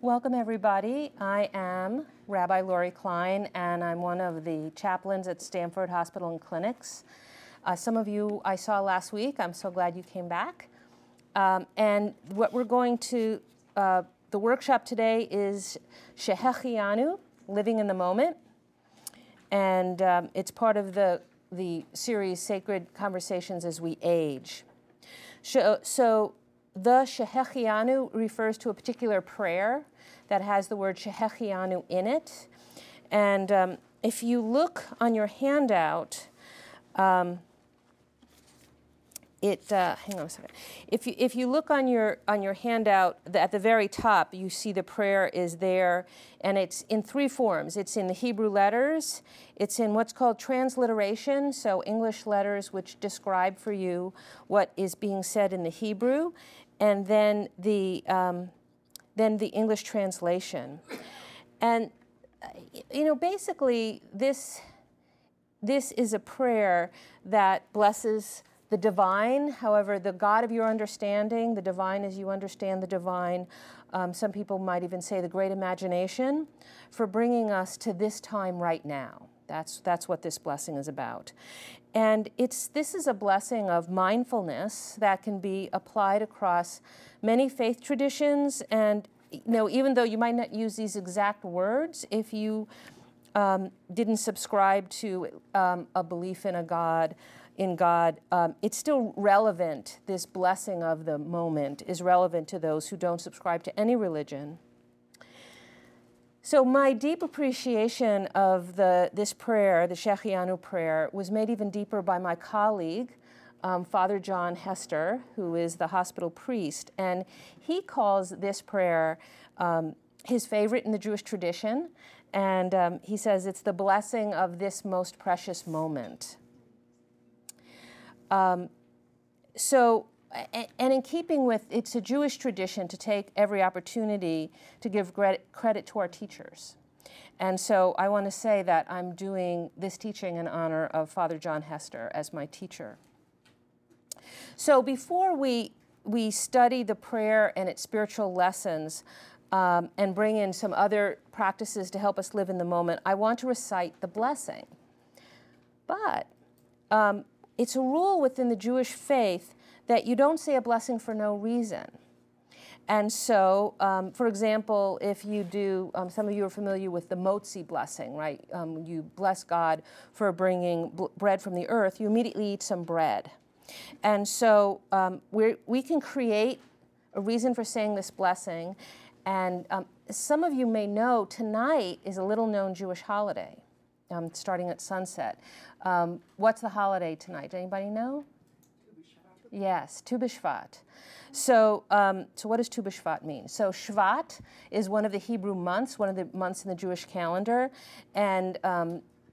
Welcome, everybody. I am Rabbi Lori Klein, and I'm one of the chaplains at Stanford Hospital Clinics. Some of you I saw last week. I'm so glad you came back. And what we're going to, the workshop today is Shehechianu, Living in the Moment. And it's part of the series Sacred Conversations as We Age. So the Shehechianu refers to a particular prayer that has the word Shehechianu in it. And if you look on your handout, hang on a second. If you look on your handout, at the very top, you see the prayer is there, and it's in three forms. It's in the Hebrew letters. It's in what's called transliteration, so English letters which describe for you what is being said in the Hebrew, and then the English translation. And you know, basically, this is a prayer that blesses the divine, however, the God of your understanding, the divine as you understand the divine. Some people might even say the great imagination, for bringing us to this time right now. That's what this blessing is about. And this is a blessing of mindfulness that can be applied across many faith traditions. And you know, even though you might not use these exact words, if you didn't subscribe to a belief in God, it's still relevant. This blessing of the moment is relevant to those who don't subscribe to any religion. So my deep appreciation of this prayer, the Shehechianu prayer, was made even deeper by my colleague, Father John Hester, who is the hospital priest. And he calls this prayer his favorite in the Jewish tradition. And he says it's the blessing of this most precious moment. And in keeping with, it's a Jewish tradition to take every opportunity to give credit to our teachers. And so I want to say that I'm doing this teaching in honor of Father John Hester as my teacher. So before we study the prayer and its spiritual lessons and bring in some other practices to help us live in the moment, I want to recite the blessing. But it's a rule within the Jewish faith that you don't say a blessing for no reason. And so, for example, if you do, some of you are familiar with the motzi blessing, right? You bless God for bringing bread from the earth, you immediately eat some bread. And so we can create a reason for saying this blessing. And some of you may know tonight is a little known Jewish holiday, starting at sunset. What's the holiday tonight? Anybody know? Yes, Tu Bshvat. So what does Tu Bshvat mean? So Shvat is one of the Hebrew months, one of the months in the Jewish calendar, and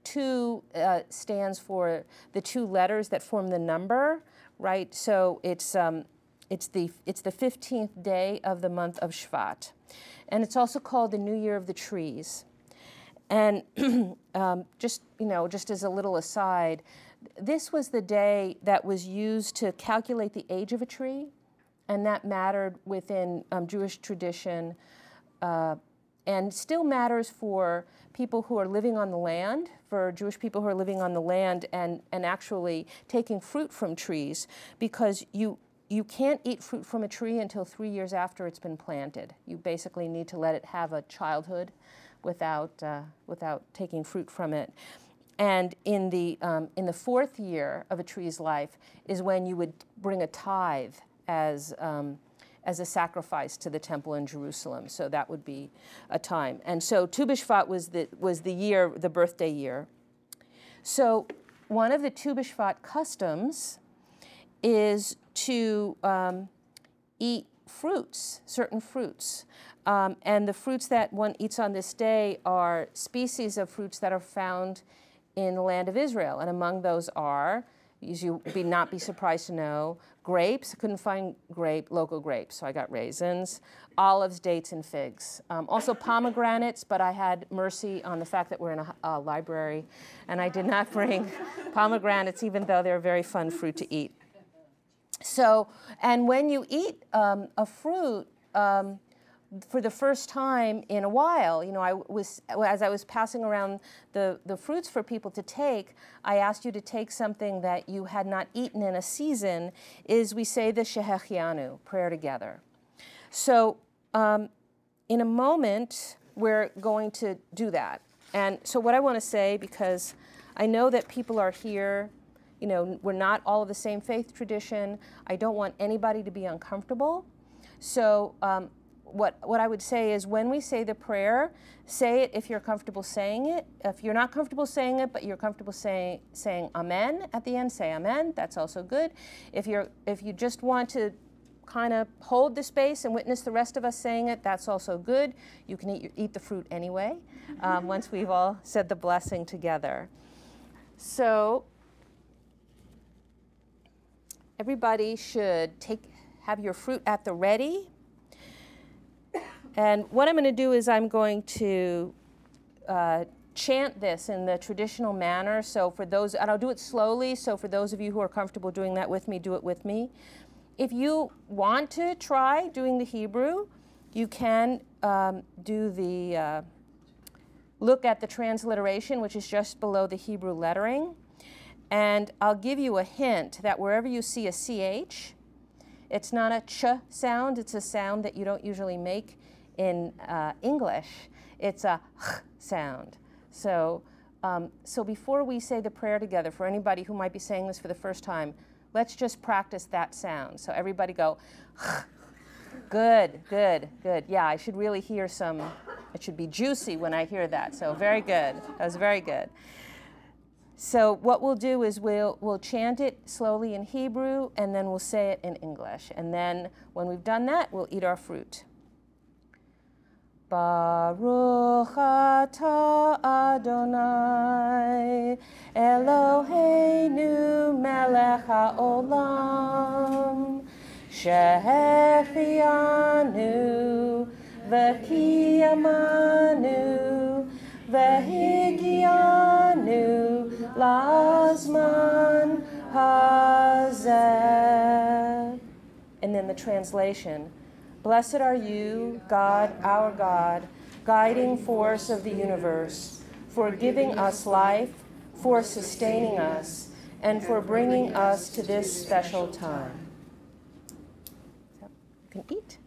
Tu stands for the two letters that form the number, right? So it's the 15th day of the month of Shvat, and it's also called the New Year of the Trees. And just as a little aside, this was the day that was used to calculate the age of a tree, and that mattered within Jewish tradition, and still matters for people who are living on the land, for Jewish people who are living on the land and actually taking fruit from trees, because you can't eat fruit from a tree until 3 years after it's been planted. You basically need to let it have a childhood without taking fruit from it. And in the fourth year of a tree's life is when you would bring a tithe as a sacrifice to the temple in Jerusalem. So that would be a time. And so Tu B'Shvat was the year, the birthday year. So one of the Tu B'Shvat customs is to eat fruits, certain fruits. And the fruits that one eats on this day are species of fruits that are found in the land of Israel. And among those are, as you would not be surprised to know, grapes. I couldn't find local grapes, so I got raisins, olives, dates, and figs. Also pomegranates, but I had mercy on the fact that we're in a library, and I did not bring pomegranates, even though they're a very fun fruit to eat. So, and when you eat a fruit, for the first time in a while, you know, as I was passing around the fruits for people to take, I asked you to take something that you had not eaten in a season, is we say the Shehechianu, prayer together. So in a moment, we're going to do that. And so what I want to say, because I know that people are here, you know, we're not all of the same faith tradition. I don't want anybody to be uncomfortable. So what I would say is when we say the prayer, say it if you're comfortable saying it. If you're not comfortable saying it, but you're comfortable saying amen at the end, say amen. That's also good. If you just want to kind of hold the space and witness the rest of us saying it, that's also good. You can eat the fruit anyway, once we've all said the blessing together. So everybody should have your fruit at the ready. And what I'm going to do is I'm going to chant this in the traditional manner. So for those, and I'll do it slowly, so for those of you who are comfortable doing that with me, do it with me. If you want to try doing the Hebrew, you can look at the transliteration, which is just below the Hebrew lettering. And I'll give you a hint that wherever you see a CH, it's not a ch sound, it's a sound that you don't usually make in English. It's a h sound. So, so before we say the prayer together, for anybody who might be saying this for the first time, let's just practice that sound. So everybody go, good, good, good. Yeah, I should really hear some, it should be juicy when I hear that. So very good, that was very good. So what we'll do is we'll chant it slowly in Hebrew, and then we'll say it in English. And then when we've done that, we'll eat our fruit. Baruch atah Adonai Eloheinu melech haolam Shehechianu v'kiyamanu v'higianu lazman hazeh. And then the translation. Blessed are you, God, our God, guiding force of the universe, for giving us life, for sustaining us, and for bringing us to this special time. So you can eat.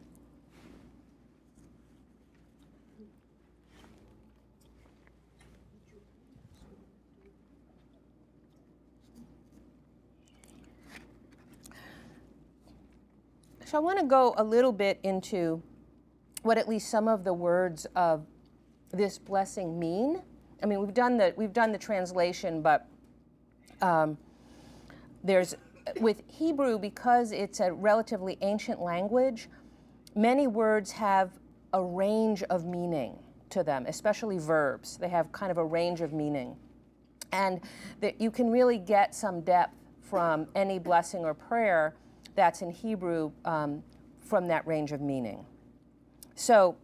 So I want to go a little bit into what at least some of the words of this blessing mean. I mean, we've done the translation, but there's, with Hebrew, because it's a relatively ancient language, many words have a range of meaning to them, especially verbs. They have kind of a range of meaning. And that you can really get some depth from any blessing or prayer that's in Hebrew from that range of meaning. So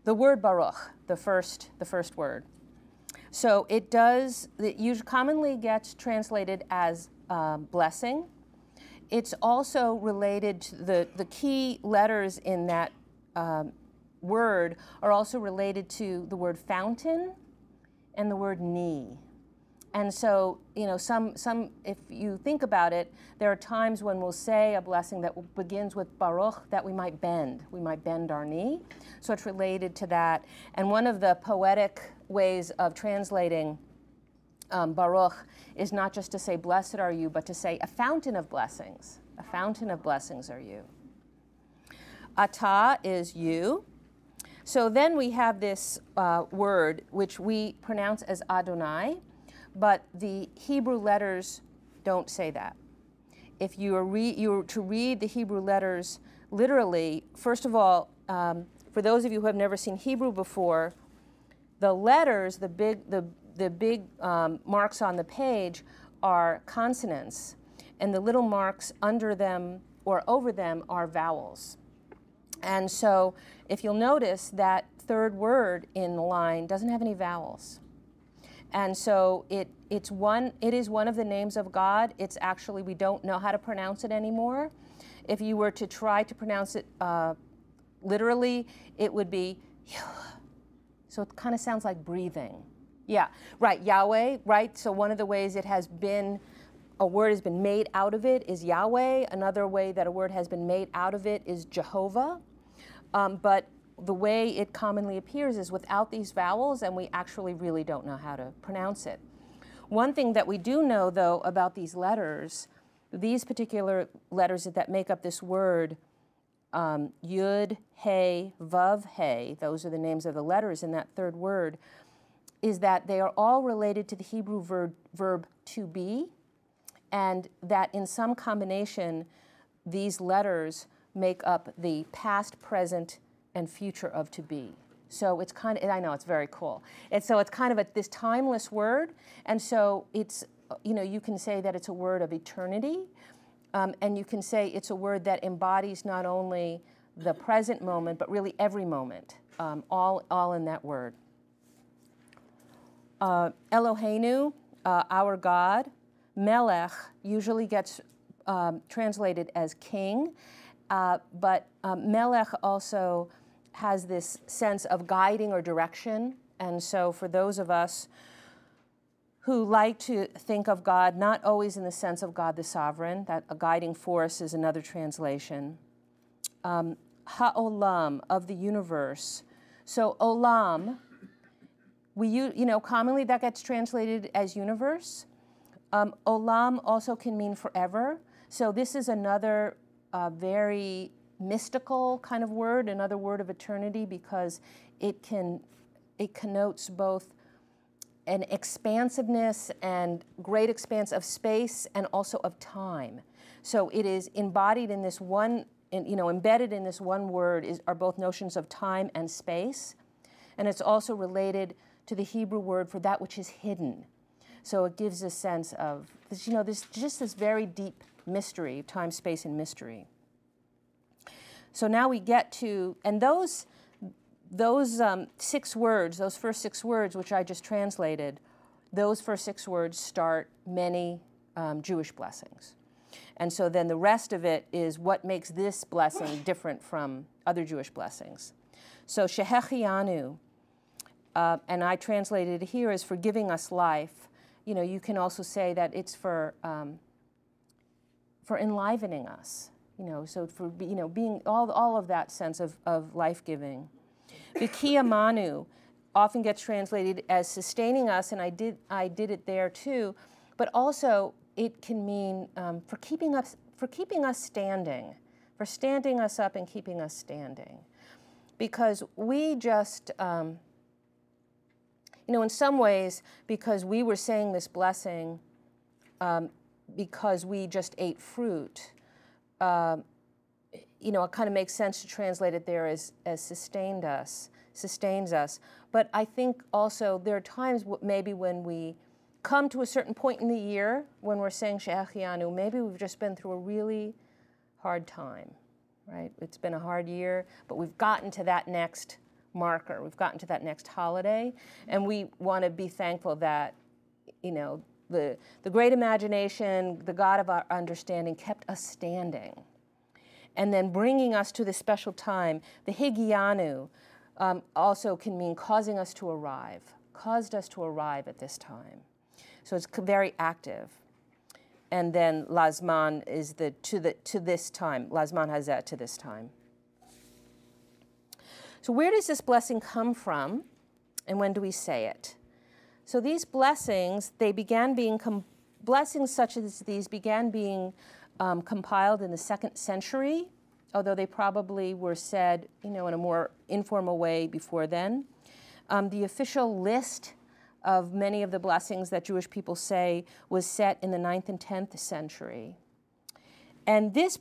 the word Baruch, the first word. So it usually commonly gets translated as blessing. It's also related to the key letters in that word are also related to the word fountain and the word knee. And so, you know, if you think about it, there are times when we'll say a blessing that begins with Baruch that we might bend. We might bend our knee. So it's related to that. And one of the poetic ways of translating Baruch is not just to say, blessed are you, but to say, a fountain of blessings. A fountain of blessings are you. Atah is you. So then we have this word, which we pronounce as Adonai, but the Hebrew letters don't say that. If you were to read the Hebrew letters literally, first of all, for those of you who have never seen Hebrew before, the letters, the big marks on the page are consonants, and the little marks under them or over them are vowels. And so if you'll notice, that third word in the line doesn't have any vowels. And so it is one of the names of God. It's actually, we don't know how to pronounce it anymore. if you were to try to pronounce it literally, it would be, so it kind of sounds like breathing. Yeah, right, Yahweh, right? So one of the ways it has been, a word has been made out of it is Yahweh. Another way that a word has been made out of it is Jehovah. But the way it commonly appears is without these vowels, and we actually really don't know how to pronounce it. One thing that we do know, though, about these letters, these particular letters that make up this word, Yud, He, Vav, He, those are the names of the letters in that third word, is that they are all related to the Hebrew verb to be, and that in some combination, these letters make up the past, present, and future of to be. So it's kind of, I know, it's very cool. And so it's kind of this timeless word, and so it's, you know, you can say that it's a word of eternity, and you can say it's a word that embodies not only the present moment, but really every moment, all in that word. Eloheinu, our God. Melech usually gets translated as king, but Melech also has this sense of guiding or direction. And so for those of us who like to think of God not always in the sense of God the sovereign, that a guiding force is another translation. Ha'olam, of the universe. So olam, commonly that gets translated as universe. Olam also can mean forever. So this is another very mystical kind of word, another word of eternity, because it connotes both an expansiveness and great expanse of space and also of time. So it is embodied in this one, embedded in this one word are both notions of time and space. And it's also related to the Hebrew word for that which is hidden. So it gives a sense of, there's just this very deep mystery of time, space, and mystery. So now we get to, and those 6 words, those first 6 words, which I just translated, those first 6 words start many Jewish blessings. And so then the rest of it is what makes this blessing different from other Jewish blessings. So Shehechianu, and I translated it here as for giving us life. You know, you can also say that it's for enlivening us. You know, so for being all of that sense of life-giving. B'kiyamanu often gets translated as sustaining us, and I did it there too, but also it can mean for keeping us standing, for standing us up and keeping us standing, because we just in some ways, because we were saying this blessing because we just ate fruit, it kind of makes sense to translate it there as sustains us. But I think also there are times maybe when we come to a certain point in the year when we're saying Shehechianu, maybe we've just been through a really hard time, right? It's been a hard year, but we've gotten to that next marker. We've gotten to that next holiday, and we want to be thankful that, the great imagination, the God of our understanding, kept us standing. And then bringing us to this special time, the Higianu also can mean causing us to arrive, caused us to arrive at this time. So it's very active. And then Lazman is to this time, Lazman Hazeh, to this time. So where does this blessing come from, and when do we say it? So these blessings, blessings such as these began being compiled in the 2nd century, although they probably were said, in a more informal way before then. The official list of many of the blessings that Jewish people say was set in the 9th and 10th century. And this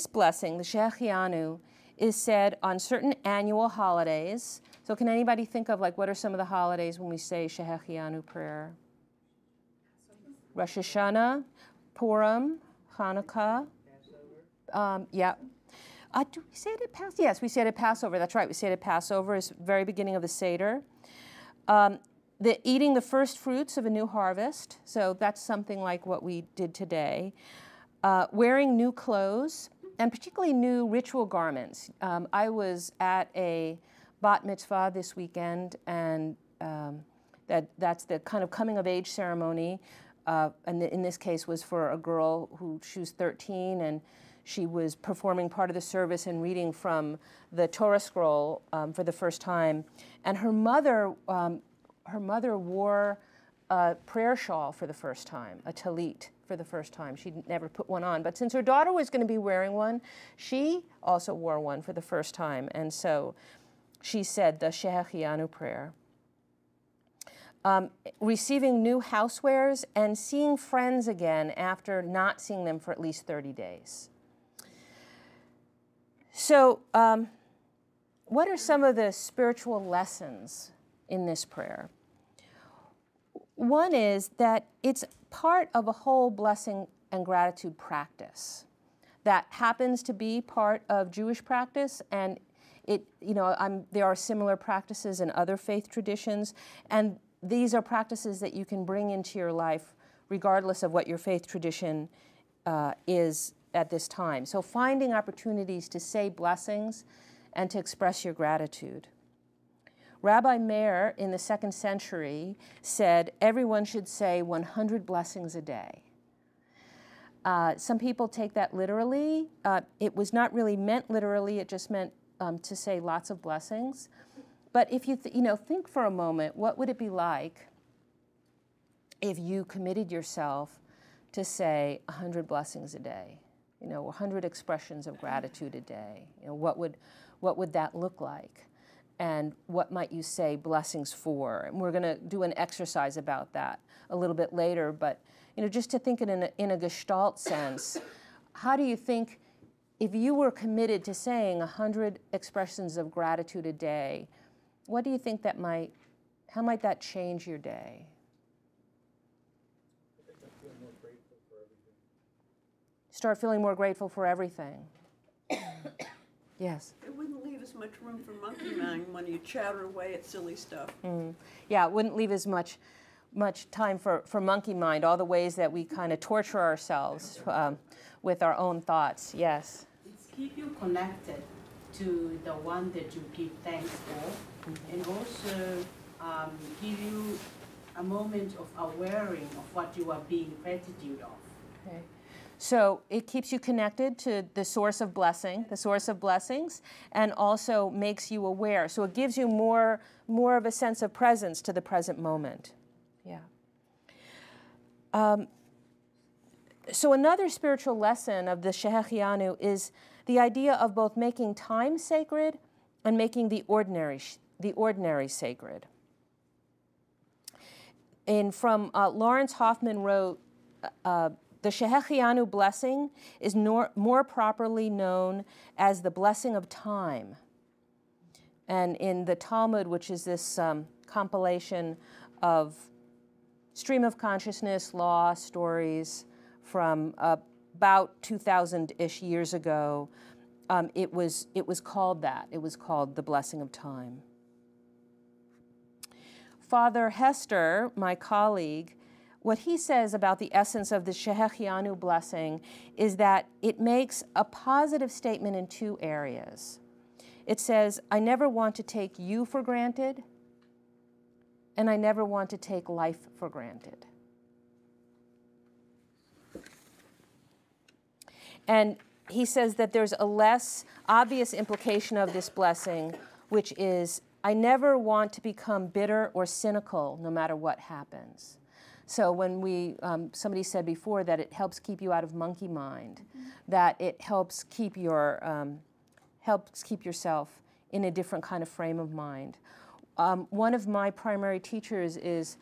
blessing, the Shehechianu, is said on certain annual holidays. So can anybody think of, what are some of the holidays when we say Shehechianu prayer? Rosh Hashanah, Purim, Hanukkah. Yeah. Do we say it at Passover? Yes, we say it at Passover. That's right. We say it at Passover. It's the very beginning of the Seder. Eating the first fruits of a new harvest. So that's something like what we did today. Wearing new clothes. and particularly new ritual garments. I was at a bat mitzvah this weekend, and that's the kind of coming of age ceremony, and in this case was for a girl she was 13, and she was performing part of the service and reading from the Torah scroll for the first time, and her mother wore a prayer shawl for the first time, a talit for the first time. She'd never put one on, but since her daughter was going to be wearing one, she also wore one for the first time, and so she said the Shehechianu prayer. Receiving new housewares and seeing friends again after not seeing them for at least 30 days. So what are some of the spiritual lessons in this prayer? One is that it's part of a whole blessing and gratitude practice that happens to be part of Jewish practice, and there are similar practices in other faith traditions, and these are practices that you can bring into your life regardless of what your faith tradition is at this time. So finding opportunities to say blessings and to express your gratitude. Rabbi Meir in the 2nd century said everyone should say 100 blessings a day. Some people take that literally. It was not really meant literally, it just meant to say lots of blessings. But if you think for a moment, what would it be like if you committed yourself to say 100 blessings a day? 100 expressions of gratitude a day. What would that look like? And what might you say blessings for? And we're going to do an exercise about that a little bit later. But just to think it in a Gestalt sense, how do you think, if you were committed to saying 100 expressions of gratitude a day, what do you think how might that change your day? Start feeling more grateful for everything. Yes? It wouldn't leave as much room for monkey mind when you chatter away at silly stuff. Yeah, it wouldn't leave as much time for monkey mind, all the ways that we kind of torture ourselves with our own thoughts. Yes? It's keep you connected to the one that you give thanks for, and also give you a moment of awareing of what you are being gratitude of. Okay. So it keeps you connected to the source of blessing, the source of blessings, and also makes you aware. So it gives you more of a sense of presence to the present moment. Yeah. So another spiritual lesson of the Shehechianu is the idea of both making time sacred and making the ordinary sacred. From Lawrence Hoffman wrote, the Shehechianu blessing is more properly known as the blessing of time. And in the Talmud, which is this compilation of stream of consciousness, law, stories from about 2,000-ish years ago, it was called that. It was called the blessing of time. Father Hester, my colleague, what he says about the essence of the Shehechianu blessing is that it makes a positive statement in 2 areas. It says, I never want to take you for granted, and I never want to take life for granted. And he says that there's a less obvious implication of this blessing, which is, I never want to become bitter or cynical no matter what happens. So when somebody said before that it helps keep you out of monkey mind, that it helps keep yourself in a different kind of frame of mind. One of my primary teachers is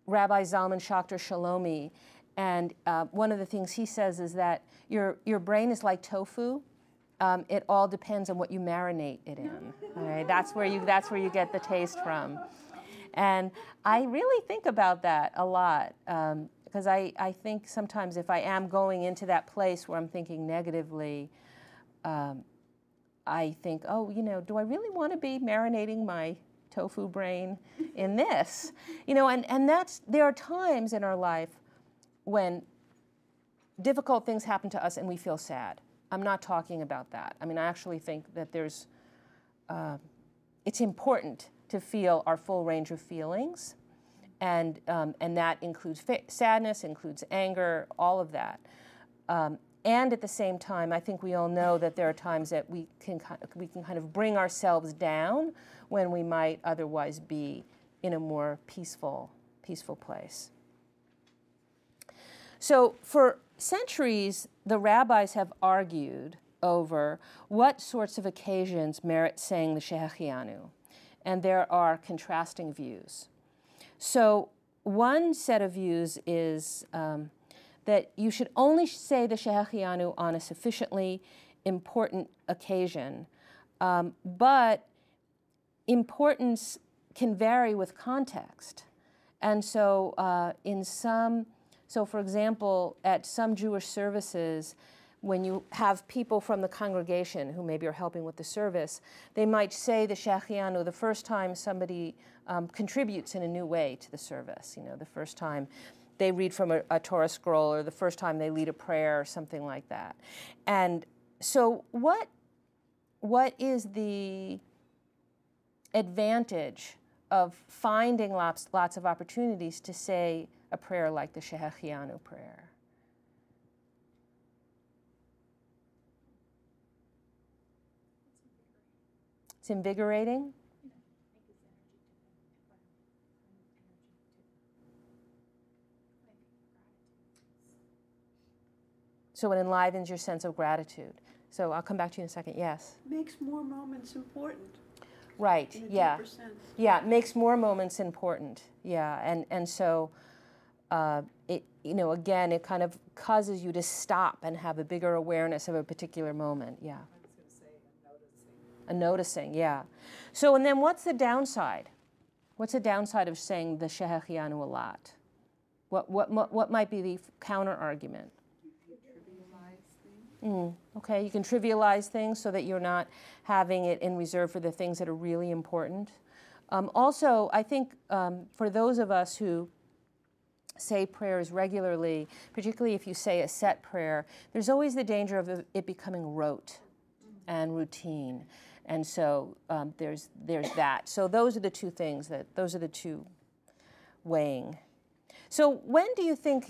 Rabbi Zalman Schachter Shalomi, and one of the things he says is that your brain is like tofu. It all depends on what you marinate it in. All right? That's where you get the taste from. And I really think about that a lot, because I think sometimes if I am going into that place where I'm thinking negatively, I think, oh, do I really want to be marinating my tofu brain in this? And there are times in our life when difficult things happen to us and we feel sad. I'm not talking about that. I mean, I actually think that there's, it's important to feel our full range of feelings, and that includes sadness, includes anger, all of that. And at the same time, I think we all know that there are times that we can kind of bring ourselves down when we might otherwise be in a more peaceful place. So for centuries, the rabbis have argued over what sorts of occasions merit saying the Shehechianu, and there are contrasting views. So one set of views is that you should only say the Shehechianu on a sufficiently important occasion, but importance can vary with context. And so so for example, at some Jewish services, when you have people from the congregation who maybe are helping with the service, they might say the Shehechianu the first time somebody contributes in a new way to the service, the first time they read from a Torah scroll, or the first time they lead a prayer, or something like that. And so what is the advantage of finding lots of opportunities to say a prayer like the Shehechianu prayer? It's invigorating. So it enlivens your sense of gratitude. So I'll come back to you in a second. Yes? Makes more moments important. Right, In a yeah. deeper sense. Yeah, it makes more moments important. Yeah, and so again, it kind of causes you to stop and have a bigger awareness of a particular moment. Yeah. I was going to say a noticing, yeah. So, and then what's the downside? What's the downside of saying the Shehechianu a lot? What might be the counter argument? Okay, you can trivialize things so that you're not having it in reserve for the things that are really important. Also, I think for those of us who say prayers regularly, particularly if you say a set prayer, there's always the danger of it becoming rote and routine. And so there's that. So those are the two things those are the two weighing. So when do you think,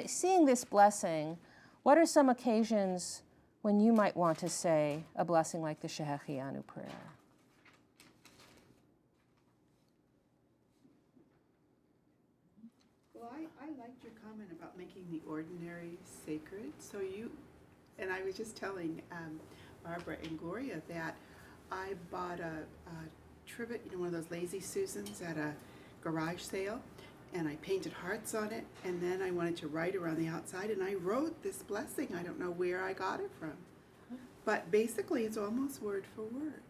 seeing this blessing, what are some occasions when you might want to say a blessing like the Shehechianu prayer? Well, I liked your comment about making the ordinary sacred. And I was just telling Barbara and Gloria that I bought a trivet, one of those Lazy Susans at a garage sale, and I painted hearts on it, and then I wanted to write around the outside, and I wrote this blessing. I don't know where I got it from, but basically it's almost word for word,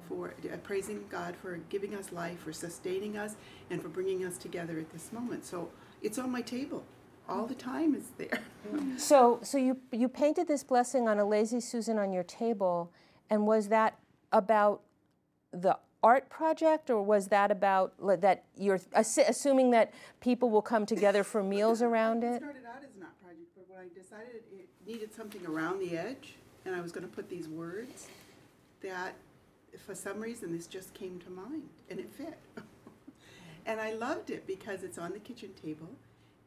for praising God for giving us life, for sustaining us, and for bringing us together at this moment. So it's on my table. All the time it's there. So you painted this blessing on a Lazy Susan on your table, and was that about the art project, or was that about that you're assuming that people will come together for meals around it? It started out as an art project, but when I decided it needed something around the edge, and I was going to put these words, that for some reason this just came to mind, and it fit. And I loved it because it's on the kitchen table,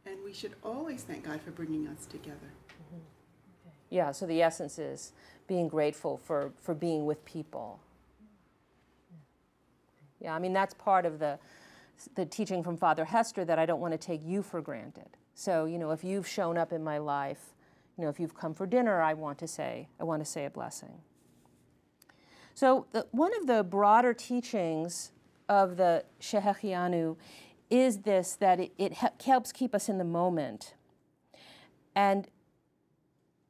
and we should always thank God for bringing us together. Mm-hmm. Okay. Yeah, so the essence is being grateful for being with people. Yeah, I mean, that's part of the teaching from Father Hester, that I don't want to take you for granted. So, if you've shown up in my life, if you've come for dinner, I want to say a blessing. So one of the broader teachings of the Shehechianu is this, that it helps keep us in the moment. And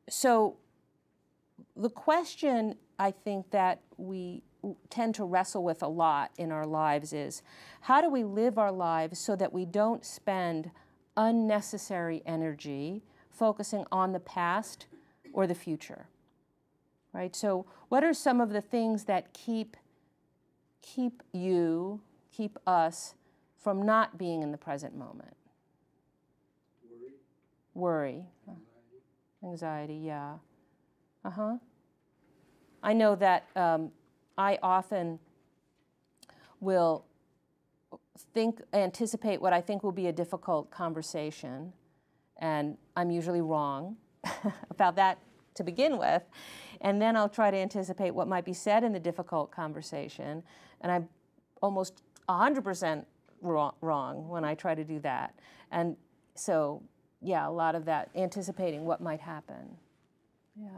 so the question, I think, that we tend to wrestle with a lot in our lives is, how do we live our lives so that we don't spend unnecessary energy focusing on the past or the future, right? So what are some of the things that keep us from not being in the present moment? Worry. Anxiety, yeah. I know that I often will anticipate what I think will be a difficult conversation, and I'm usually wrong about that to begin with, and then I'll try to anticipate what might be said in the difficult conversation, and I'm almost 100% wrong when I try to do that. And so, yeah, a lot of that, anticipating what might happen. Yeah.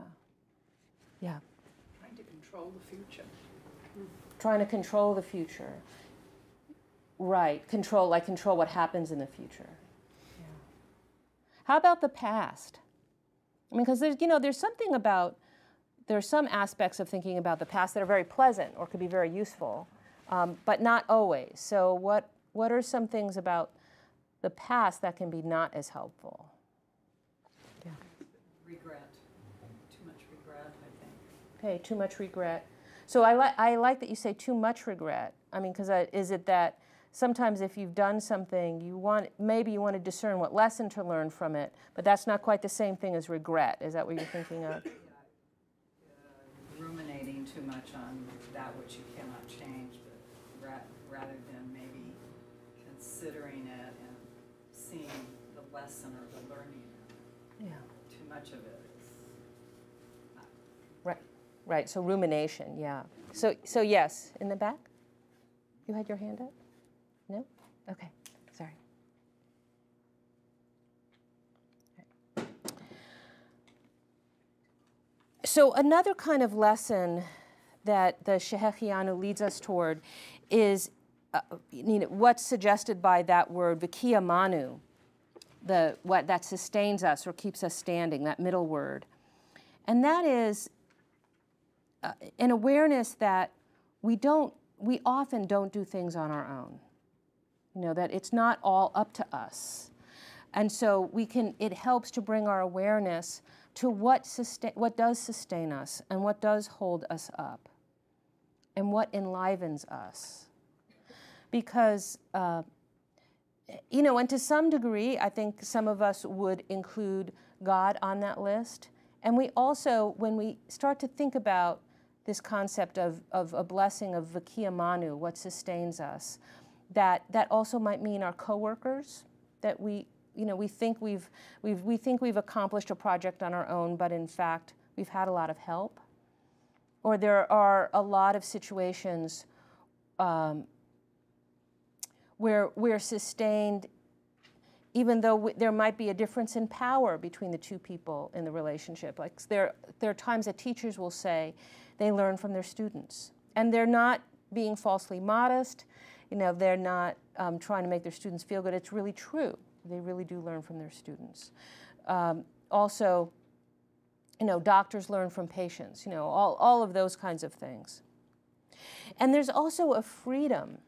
Yeah. Trying to control the future. Trying to control the future. Right, control what happens in the future. Yeah. How about the past? I mean, because there's something about, there are some aspects of thinking about the past that are very pleasant or could be very useful, but not always. So what are some things about the past that can be not as helpful? Yeah. Regret. Too much regret, I think. Okay, too much regret. So I like that you say too much regret. I mean, because is it that sometimes if you've done something, maybe you want to discern what lesson to learn from it, but that's not quite the same thing as regret. Is that what you're thinking of? Ruminating too much on that which you cannot change, but rather than maybe considering it and seeing the lesson or the learning in it. Yeah. Too much of it is not. Right. Right. So rumination. Yeah. So yes, in the back. You had your hand up? No? Okay. Sorry. So another kind of lesson that the Shehechianu leads us toward is what's suggested by that word, v'kiyamanu, what that sustains us or keeps us standing, that middle word. And that is an awareness that we often don't do things on our own. That it's not all up to us. And so it helps to bring our awareness to what does sustain us and what does hold us up and what enlivens us. Because, and to some degree, I think some of us would include God on that list. And we also, when we start to think about this concept of a blessing of v'kiyamanu, what sustains us, that also might mean our coworkers, that we think we've accomplished a project on our own, but in fact we've had a lot of help. Or there are a lot of situations where we're sustained, even though there might be a difference in power between the two people in the relationship. Like there are times that teachers will say they learn from their students, and they're not being falsely modest. They're not trying to make their students feel good. It's really true. They really do learn from their students. Also, doctors learn from patients, all of those kinds of things. And there's also a freedom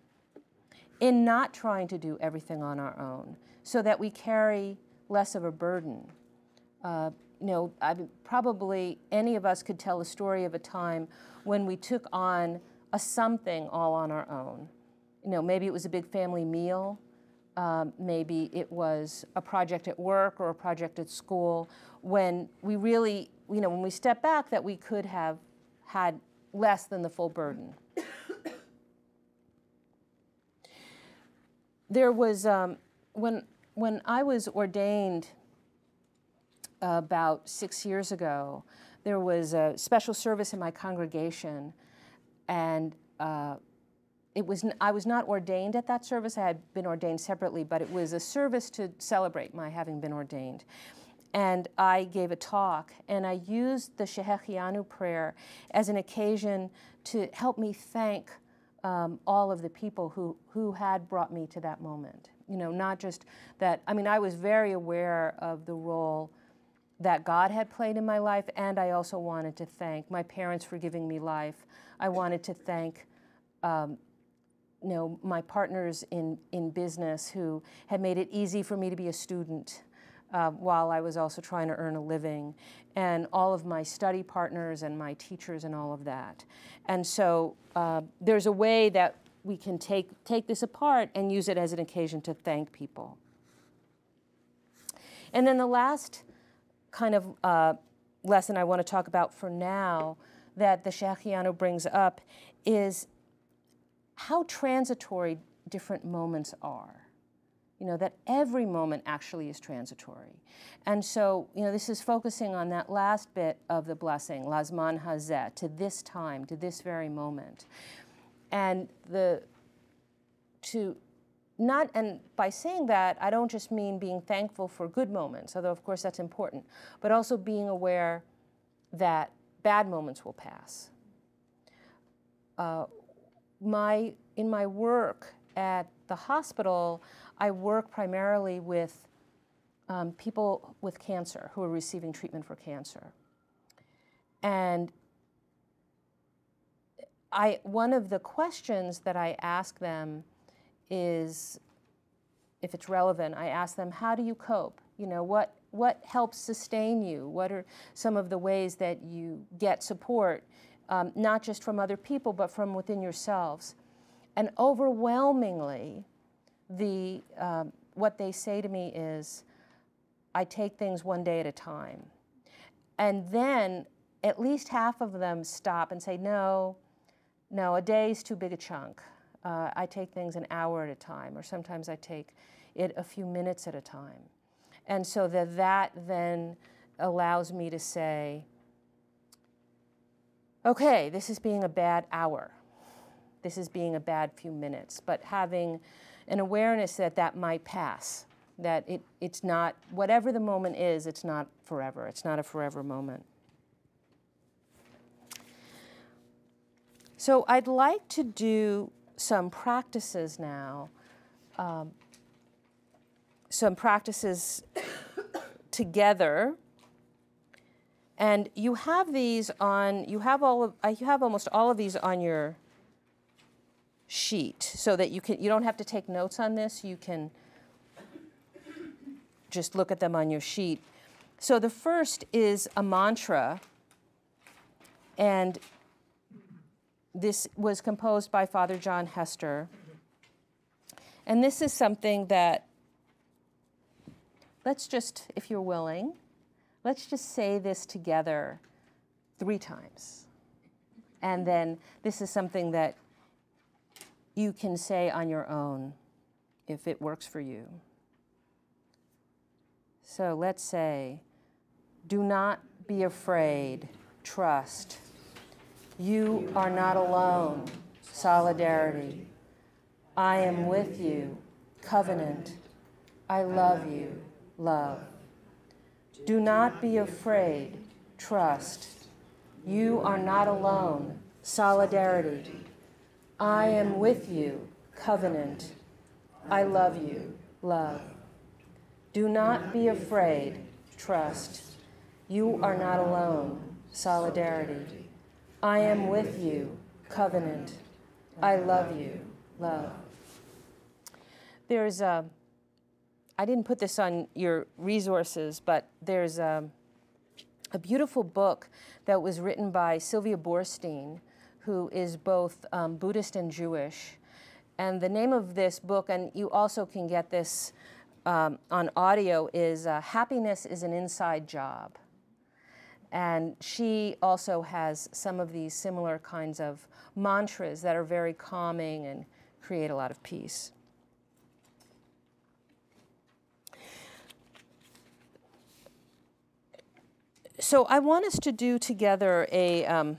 in not trying to do everything on our own so that we carry less of a burden. Probably any of us could tell a story of a time when we took on a something all on our own. Maybe it was a big family meal. Maybe it was a project at work or a project at school, when we really, when we step back, that we could have had less than the full burden. There was, when I was ordained about 6 years ago, there was a special service in my congregation, and I was not ordained at that service. I had been ordained separately, but it was a service to celebrate my having been ordained. And I gave a talk, and I used the Shehechianu prayer as an occasion to help me thank all of the people who had brought me to that moment. Not just that, I was very aware of the role that God had played in my life, and I also wanted to thank my parents for giving me life. I wanted to thank my partners in business who had made it easy for me to be a student while I was also trying to earn a living, and all of my study partners and my teachers and all of that. And so there's a way that we can take this apart and use it as an occasion to thank people. And then the last kind of lesson I want to talk about for now that the Shehechianu brings up is how transitory different moments are. You know, that every moment actually is transitory. And so, you know, this is focusing on that last bit of the blessing, lazman hazeh, to this time, to this very moment. And and by saying that, I don't just mean being thankful for good moments, although of course that's important, but also being aware that bad moments will pass. In my work at the hospital, I work primarily with people with cancer who are receiving treatment for cancer. And one of the questions that I ask them is, if it's relevant, I ask them, how do you cope? You know, what helps sustain you? What are some of the ways that you get support, not just from other people, but from within yourselves? And overwhelmingly, what they say to me is, I take things one day at a time. And then at least half of them stop and say, no, a day is too big a chunk. I take things an hour at a time, or sometimes I take it a few minutes at a time. And so that then allows me to say, okay, this is being a bad hour. This is being a bad few minutes, but having an awareness that that might pass, that it's not, whatever the moment is, it's not forever. It's not a forever moment. So I'd like to do some practices now, some practices together. And you have these on, you have almost all of these on your sheet so that you don't have to take notes on this. You can just look at them on your sheet. So the first is a mantra, and this was composed by Father John Hester. And this is something that, let's just, if you're willing, let's just say this together 3 times. And then this is something that you can say on your own if it works for you. So let's say, do not be afraid, trust. You are not alone, solidarity. I am with you, covenant. I love you, love. Do not be afraid, trust. You are not alone, solidarity. I am with you, covenant. I love you, love. Do not be afraid, trust. You are not alone, solidarity. I am with you, covenant. I love you, love. There's I didn't put this on your resources, but there's a beautiful book that was written by Sylvia Boorstein, who is both Buddhist and Jewish. And the name of this book, and you also can get this on audio, is Happiness is an Inside Job. And she also has some of these similar kinds of mantras that are very calming and create a lot of peace. So I want us to do together a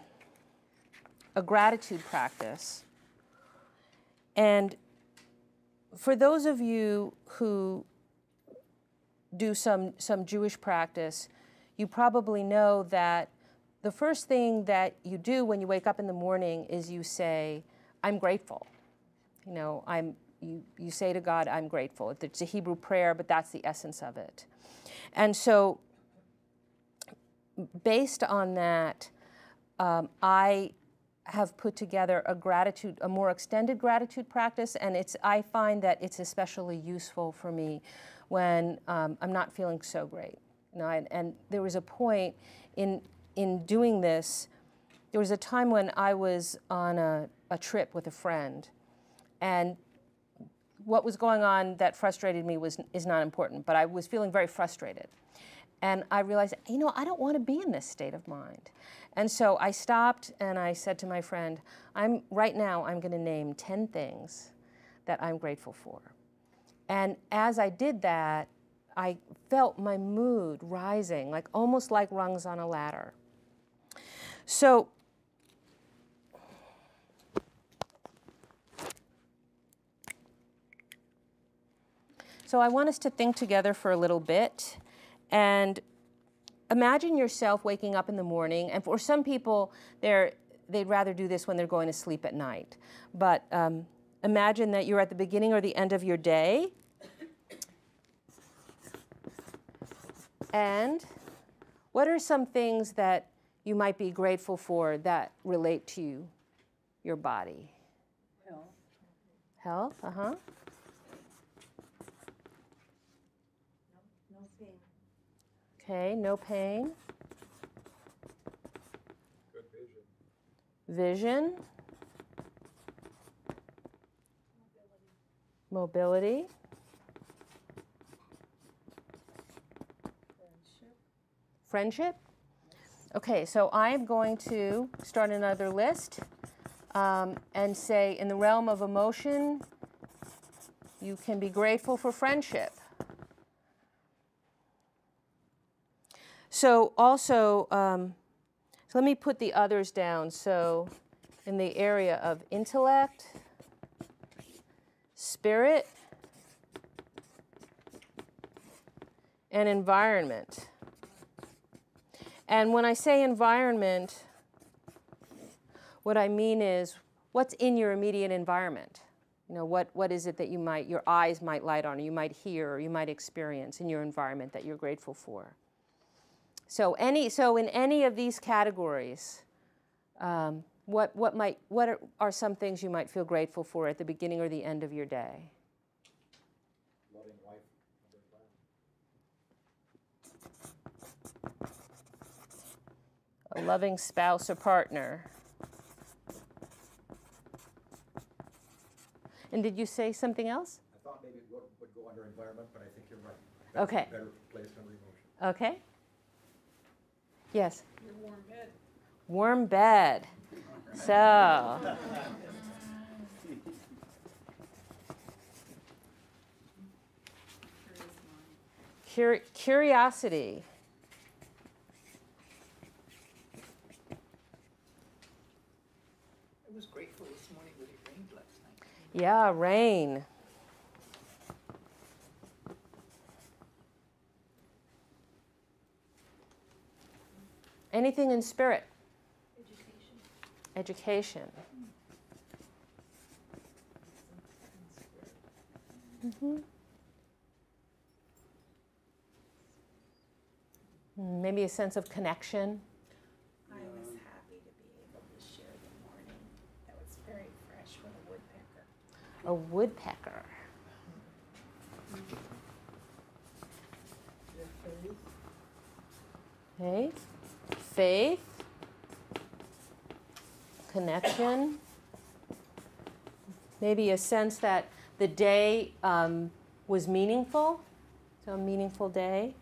gratitude practice. And for those of you who do some Jewish practice, you probably know that the first thing that you do when you wake up in the morning is you say, I'm grateful. You know, you say to God, I'm grateful. It's a Hebrew prayer, but that's the essence of it. And so based on that, I have put together a more extended gratitude practice, and I find that it's especially useful for me when I'm not feeling so great. You know, and there was a point in doing this, there was a time when I was on a trip with a friend, and what was going on that frustrated me is not important, but I was feeling very frustrated. And I realized, you know, I don't want to be in this state of mind. And so I stopped and I said to my friend, right now I'm going to name 10 things that I'm grateful for. And as I did that, I felt my mood rising, like almost like rungs on a ladder. So I want us to think together for a little bit and imagine yourself waking up in the morning. And for some people, they'd rather do this when they're going to sleep at night. But imagine that you're at the beginning or the end of your day. And what are some things that you might be grateful for that relate to your body? Health. Health, uh-huh. No pain. Okay, no pain. Good vision. Vision. Mobility. Friendship. Okay, so I am going to start another list and say, in the realm of emotion, you can be grateful for friendship. So also, so let me put the others down. So in the area of intellect, spirit, and environment. And when I say environment, what I mean is what's in your immediate environment. You know, what is it that your eyes might light on, or you might hear, or you might experience in your environment that you're grateful for. So in any of these categories, what are some things you might feel grateful for at the beginning or the end of your day? Loving wife, A loving spouse or partner. And did you say something else? I thought maybe it would go under environment, but I think you're right. Okay. Better placed under emotion. Okay. Yes? Your warm bed. Warm bed. So. Curiosity. I was grateful this morning that it rained last night. Yeah, rain. Anything in spirit? Education. Mm-hmm. Maybe a sense of connection. I was happy to be able to share the morning. That was very fresh with a woodpecker. A woodpecker. Okay. Faith. Connection. Maybe a sense that the day was meaningful. So a meaningful day.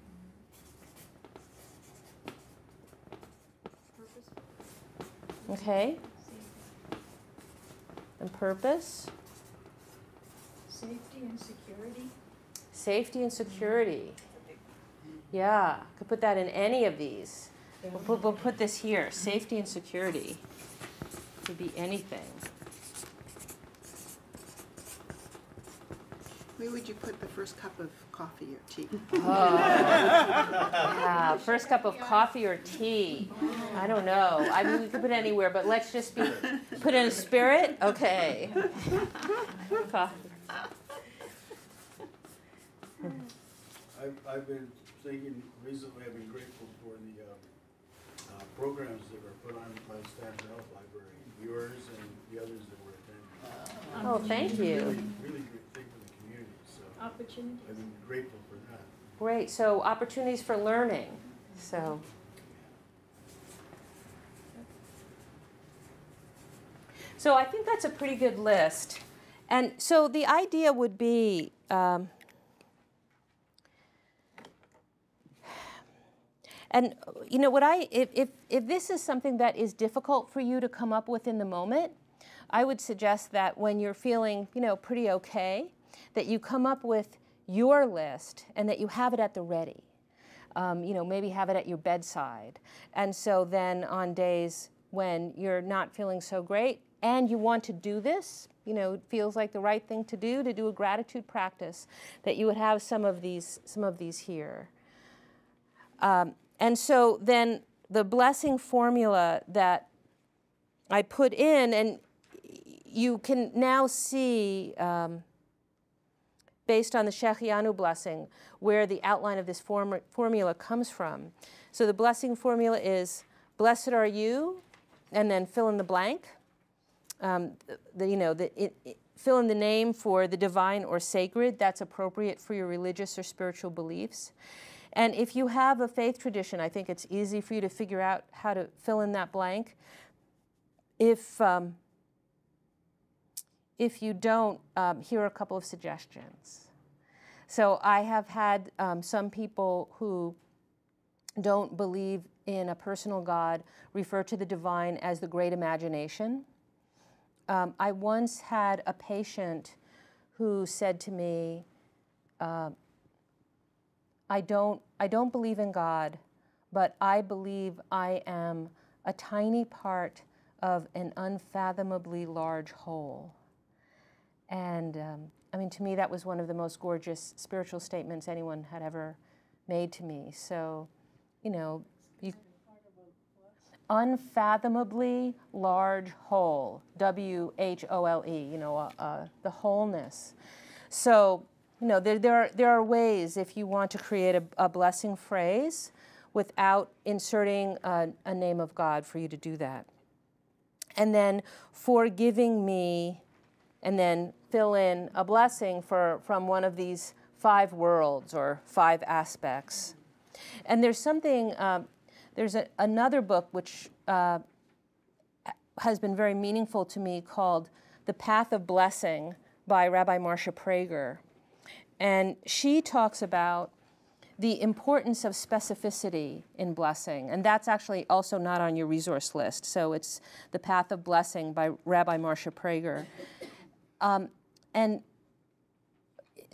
Okay. And purpose. Safety and security. Safety and security. Yeah, could put that in any of these. We'll put this here. Safety and security. Could be anything. Where would you put the first cup of coffee or tea? Oh. Yeah, first cup of coffee or tea. I don't know. I mean, we could put it anywhere, but let's just put in a spirit. Okay. Coffee. I've been thinking recently. I've been grateful for the programs that were put on by Stanford Health Library, yours and the others that were attending. Oh, thank you. Really great thing for the community. So Opportunities. I've been grateful for that. Great. So opportunities for learning. So. So I think that's a pretty good list. And so the idea would be, and you know, if this is something that is difficult for you to come up with in the moment, I would suggest that when you're feeling, you know, pretty okay, that you come up with your list and that you have it at the ready. You know, maybe have it at your bedside. And so then on days when you're not feeling so great and you want to do this, you know, it feels like the right thing to do a gratitude practice, that you would have some of these here. And so then the blessing formula that I put in, and you can now see, based on the Shehechianu blessing, where the outline of this formula comes from. So the blessing formula is, blessed are you, and then fill in the blank. Fill in the name for the divine or sacred that's appropriate for your religious or spiritual beliefs. And if you have a faith tradition, I think it's easy for you to figure out how to fill in that blank. If you don't, here are a couple of suggestions. So I have had some people who don't believe in a personal God refer to the divine as the great imagination. I once had a patient who said to me, I don't believe in God, but I believe I am a tiny part of an unfathomably large whole. And I mean, to me, that was one of the most gorgeous spiritual statements anyone had ever made to me. So, you know, unfathomably large whole, W-H-O-L-E, you know, the wholeness. So, you know, there are ways, if you want to create a blessing phrase without inserting a name of God, for you to do that. And then forgiving me, and then fill in a blessing from one of these 5 worlds or 5 aspects. And there's something, there's another book which has been very meaningful to me called The Path of Blessing by Rabbi Marcia Prager. And she talks about the importance of specificity in blessing. And that's actually also not on your resource list. So it's The Path of Blessing by Rabbi Marcia Prager. And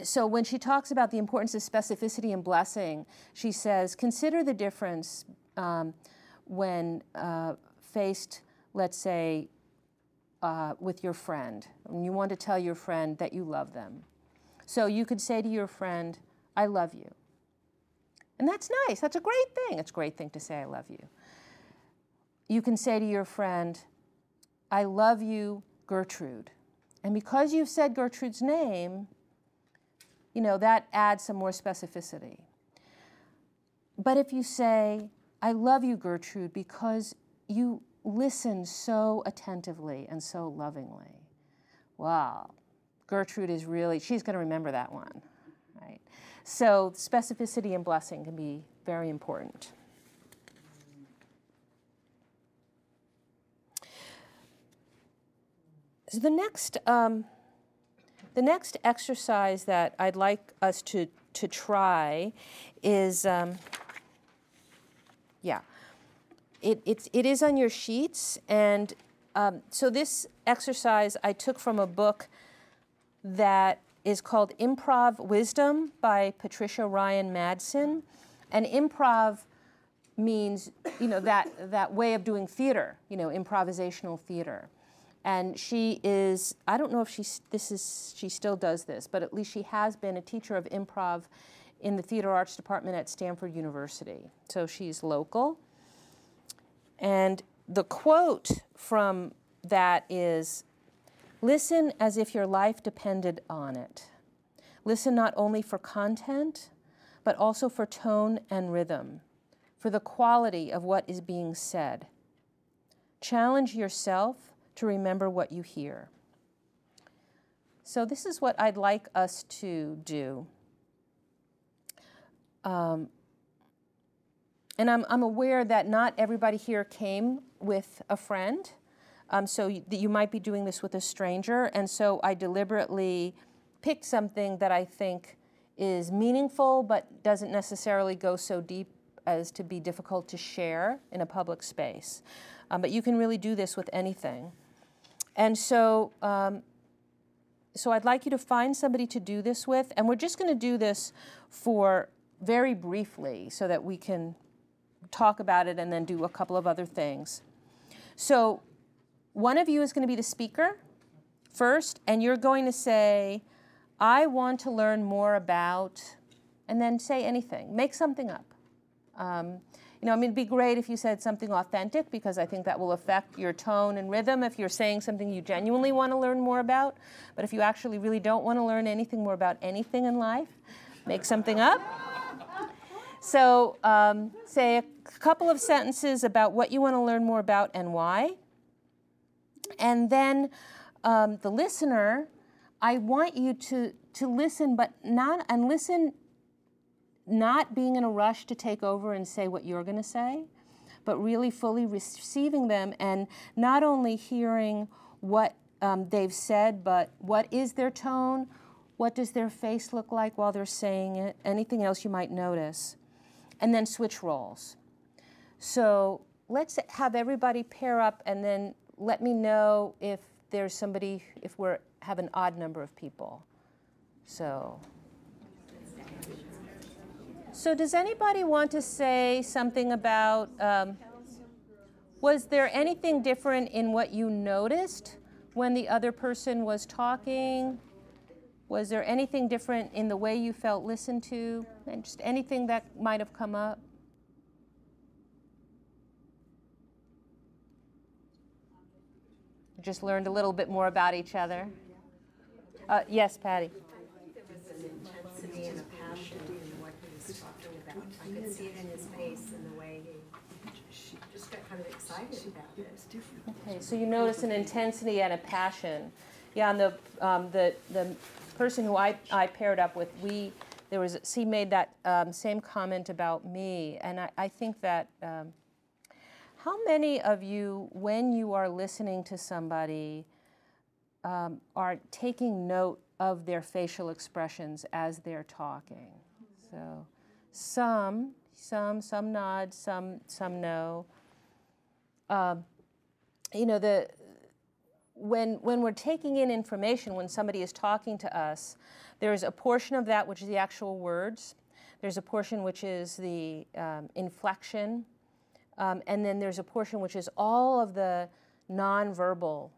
so when she talks about the importance of specificity in blessing, she says, consider the difference when faced, let's say, with your friend. And you want to tell your friend that you love them. So you could say to your friend, I love you. And that's nice. That's a great thing. It's a great thing to say, I love you. You can say to your friend, I love you, Gertrude. And because you've said Gertrude's name, you know, that adds some more specificity. But if you say, I love you, Gertrude, because you listen so attentively and so lovingly, wow, Gertrude is really, she's going to remember that one, right? So specificity and blessing can be very important. So the next exercise that I'd like us to try is, it is on your sheets, and so this exercise I took from a book that is called Improv Wisdom by Patricia Ryan Madsen, and improv means, you know, that way of doing theater, you know, improvisational theater. And she is, I don't know if she still does this, but at least she has been a teacher of improv in the theater arts department at Stanford University. So she's local. And the quote from that is, listen as if your life depended on it. Listen not only for content, but also for tone and rhythm, for the quality of what is being said. Challenge yourself to remember what you hear. So this is what I'd like us to do. And I'm aware that not everybody here came with a friend. so you might be doing this with a stranger, and so I deliberately picked something that I think is meaningful but doesn't necessarily go so deep as to be difficult to share in a public space. But you can really do this with anything. And so, so I'd like you to find somebody to do this with, and we're just going to do this for very briefly so that we can talk about it and then do a couple of other things. So one of you is going to be the speaker first, and you're going to say, I want to learn more about, and then say anything. Make something up. You know, I mean, it'd be great if you said something authentic, because I think that will affect your tone and rhythm if you're saying something you genuinely want to learn more about. But if you actually really don't want to learn anything more about anything in life, make something up. So say a couple of sentences about what you want to learn more about and why. And then the listener, I want you to listen, but not being in a rush to take over and say what you're going to say, but really fully receiving them and not only hearing what they've said, but what is their tone, what does their face look like while they're saying it, anything else you might notice, and then switch roles. So let's have everybody pair up, and then let me know if there's somebody, if we have an odd number of people. So does anybody want to say something about, was there anything different in what you noticed when the other person was talking? Was there anything different in the way you felt listened to? And just anything that might have come up? Just learned a little bit more about each other. Yes, Patty. There was an intensity and a passion in what he was talking about. I could see it in his face and the way he just got kind of excited about it. Okay, so you notice an intensity and a passion. Yeah, and the person who I paired up with, he made that same comment about me, and I think that how many of you, when you are listening to somebody, are taking note of their facial expressions as they're talking? So some nod, some no. You know, when we're taking in information, when somebody is talking to us, there's a portion of that which is the actual words. There's a portion which is the inflection. And then there's a portion which is all of the nonverbal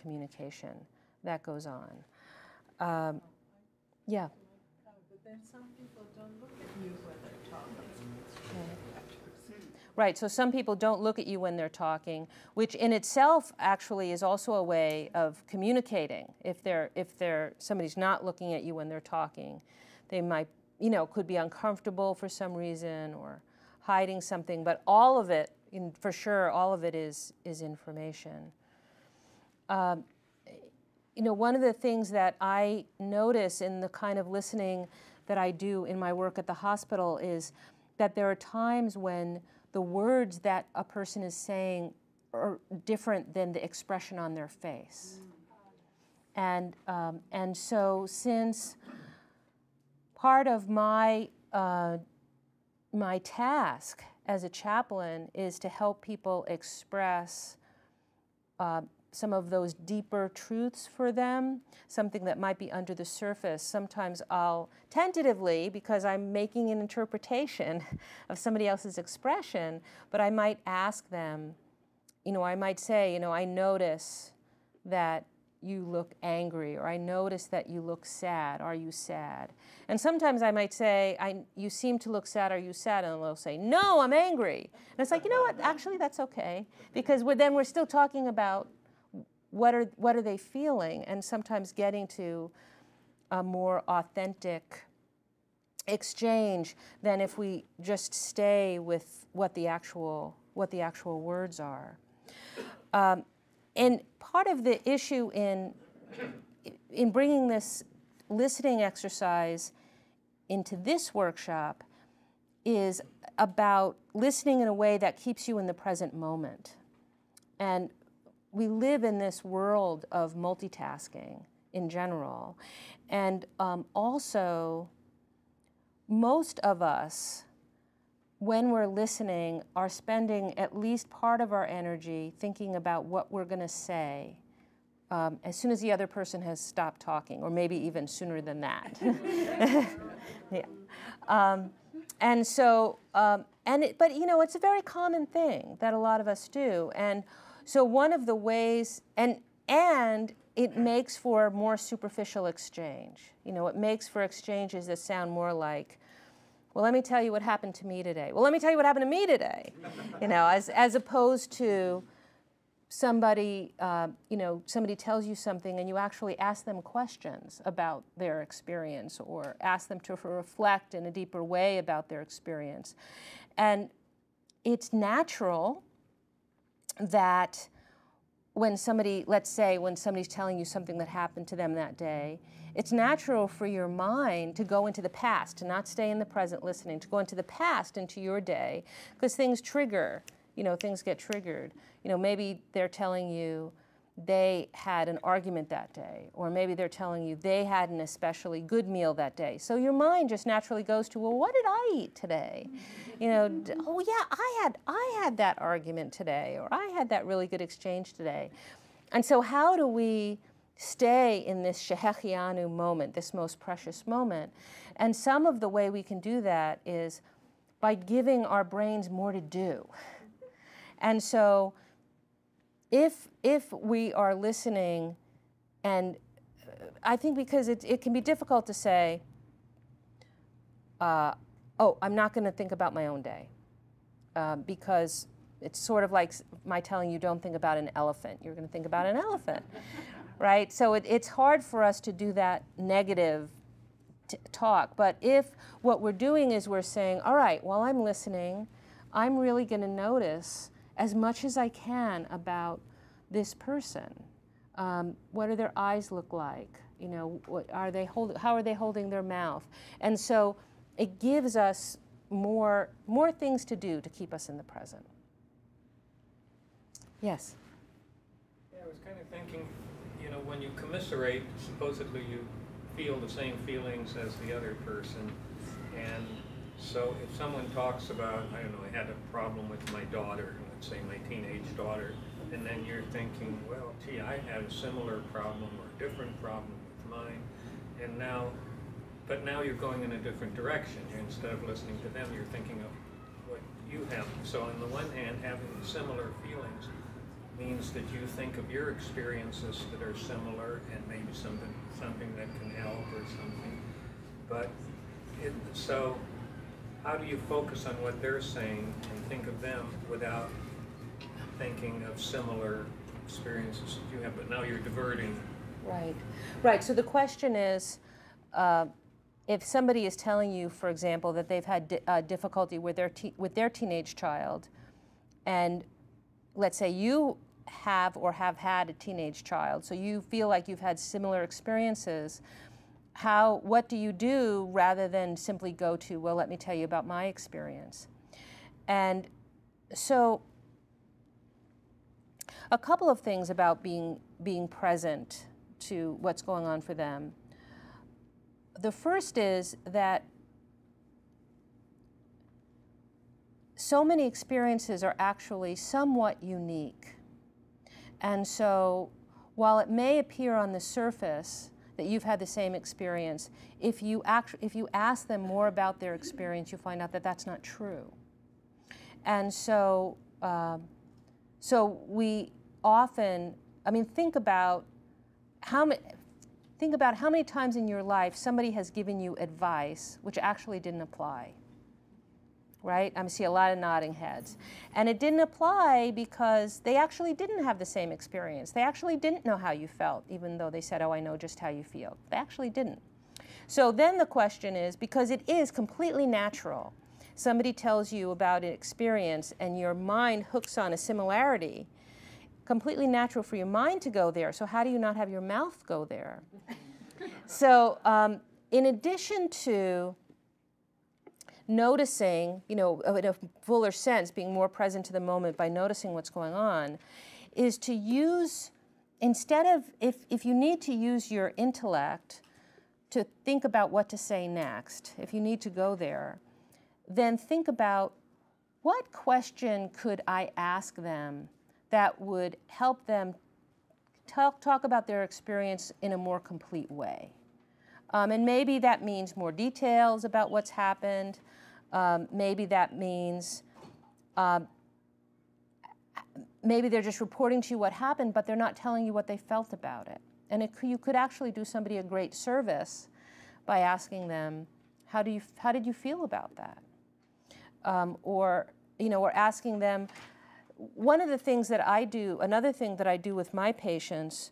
communication that goes on. Yeah. But then some people don't look at you when they're talking. Right, so some people don't look at you when they're talking, which in itself actually is also a way of communicating. If somebody's not looking at you when they're talking, they might, could be uncomfortable for some reason or hiding something, but all of it, for sure, all of it is information. One of the things that I notice in the kind of listening that I do in my work at the hospital is that there are times when the words that a person is saying are different than the expression on their face. And so since part of my my task as a chaplain is to help people express some of those deeper truths for them, something that might be under the surface. Sometimes I'll tentatively, because I'm making an interpretation of somebody else's expression, but I might ask them, I might say, I notice that you look angry, or I notice that you look sad. Are you sad? And sometimes I might say, you seem to look sad. Are you sad? And they'll say, no, I'm angry. And it's like, you know what? Actually, that's okay, because then we're still talking about what are they feeling, and sometimes getting to a more authentic exchange than if we just stay with what the actual words are. And part of the issue in bringing this listening exercise into this workshop is about listening in a way that keeps you in the present moment. And we live in this world of multitasking in general. And also, most of us, when we're listening, are spending at least part of our energy thinking about what we're going to say as soon as the other person has stopped talking, or maybe even sooner than that. Yeah. And so, but you know, it's a very common thing that a lot of us do. And so one of the ways, and it makes for more superficial exchange. You know, it makes for exchanges that sound more like, well, let me tell you what happened to me today. Well, let me tell you what happened to me today. You know, as opposed to somebody, you know, somebody tells you something and you actually ask them questions about their experience, or ask them to reflect in a deeper way about their experience. And it's natural that when somebody, let's say, when somebody's telling you something that happened to them that day, it's natural for your mind to go into the past, to not stay in the present listening, to go into the past, into your day, because things trigger, you know, things get triggered. You know, maybe they're telling you they had an argument that day, or maybe they're telling you they had an especially good meal that day. So your mind just naturally goes to, well, what did I eat today? You know, oh yeah, I had that argument today, or I had that really good exchange today. And so how do we stay in this Shehechianu moment, this most precious moment? And some of the way we can do that is by giving our brains more to do. And so if we are listening, and I think because it can be difficult to say, oh, I'm not going to think about my own day, because it's sort of like my telling you don't think about an elephant. You're going to think about an elephant, right? So it's hard for us to do that negative talk. But if what we're doing is we're saying, all right, while I'm listening, I'm really going to notice as much as I can about this person. What do their eyes look like? You know, how are they holding their mouth? And so it gives us more things to do to keep us in the present. Yes? Yeah, I was kind of thinking, you know, when you commiserate, supposedly you feel the same feelings as the other person. And so if someone talks about, I don't know, I had a problem with my daughter, let's say my teenage daughter, and then you're thinking, well, gee, I had a similar problem or a different problem with mine, and but now you're going in a different direction. Instead of listening to them, you're thinking of what you have. So on the one hand, having similar feelings means that you think of your experiences that are similar, and maybe something that can help or something. But so how do you focus on what they're saying and think of them without thinking of similar experiences that you have? But now you're diverting. Right, right. So the question is, if somebody is telling you, for example, that they've had difficulty with their teenage child, and let's say you have or have had a teenage child, so you feel like you've had similar experiences, what do you do rather than simply go to, well, let me tell you about my experience? And so a couple of things about being present to what's going on for them. The first is that so many experiences are actually somewhat unique. And so while it may appear on the surface that you've had the same experience, if you ask them more about their experience, you find out that that's not true. And so, so we often, I mean, think about how many times in your life somebody has given you advice which actually didn't apply, right? I see a lot of nodding heads. And it didn't apply because they actually didn't have the same experience. They actually didn't know how you felt, even though they said, oh, I know just how you feel. They actually didn't. So then the question is, because it is completely natural, somebody tells you about an experience and your mind hooks on a similarity, completely natural for your mind to go there. So how do you not have your mouth go there? So in addition to noticing, you know, in a fuller sense, being more present to the moment by noticing what's going on, is to use, instead of, if you need to use your intellect to think about what to say next, if you need to go there, then think about what question could I ask them that would help them talk about their experience in a more complete way. And maybe that means more details about what's happened. Maybe that means maybe they're just reporting to you what happened, but they're not telling you what they felt about it. And you could actually do somebody a great service by asking them, how did you feel about that? Or asking them, one of the things that I do, another thing that I do with my patients,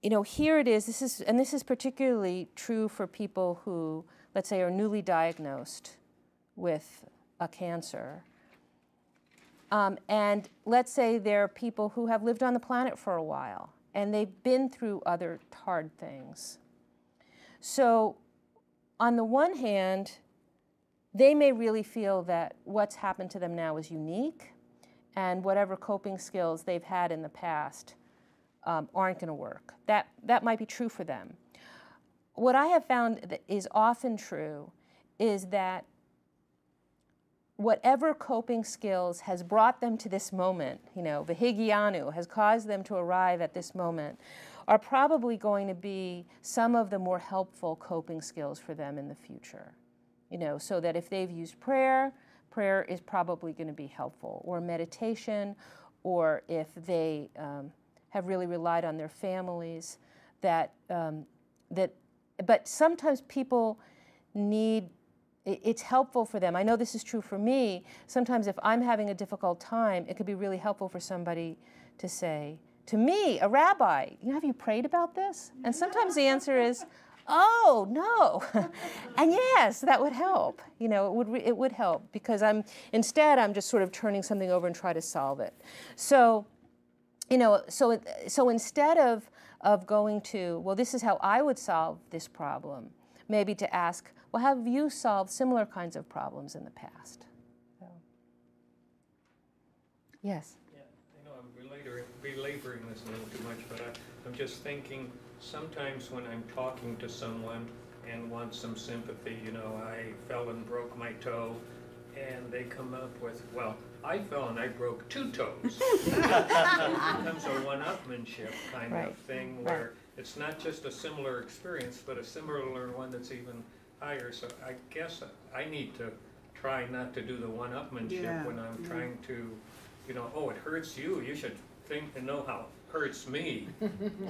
you know, here it is, this is particularly true for people who, let's say, are newly diagnosed with a cancer. And let's say they're people who have lived on the planet for a while, and they've been through other hard things. So on the one hand, they may really feel that what's happened to them now is unique, and whatever coping skills they've had in the past aren't going to work. That might be true for them. What I have found that is often true is that whatever coping skills has brought them to this moment, you know, Shehechianu has caused them to arrive at this moment, are probably going to be some of the more helpful coping skills for them in the future. You know, so that if they've used prayer, prayer is probably going to be helpful, or meditation, or if they have really relied on their families, but sometimes people need, it's helpful for them. I know this is true for me. Sometimes if I'm having a difficult time, it could be really helpful for somebody to say, to me, a rabbi, have you prayed about this? And sometimes the answer is, oh, no. And yes, that would help. You know, it would help, because instead I'm just sort of turning something over and try to solve it. So, you know, so instead of going to, well, this is how I would solve this problem, maybe to ask, well, have you solved similar kinds of problems in the past? So. Yes? Yeah, I know I'm belaboring this a little too much, but I'm just thinking, sometimes when I'm talking to someone and want some sympathy, you know, I fell and broke my toe, and they come up with, well, I fell and I broke 2 toes. So it becomes a one-upmanship kind of thing, where it's not just a similar experience, but a similar one that's even higher. So I guess I need to try not to do the one-upmanship when I'm trying to, you know, oh, it hurts you, you should think and know how it hurts me,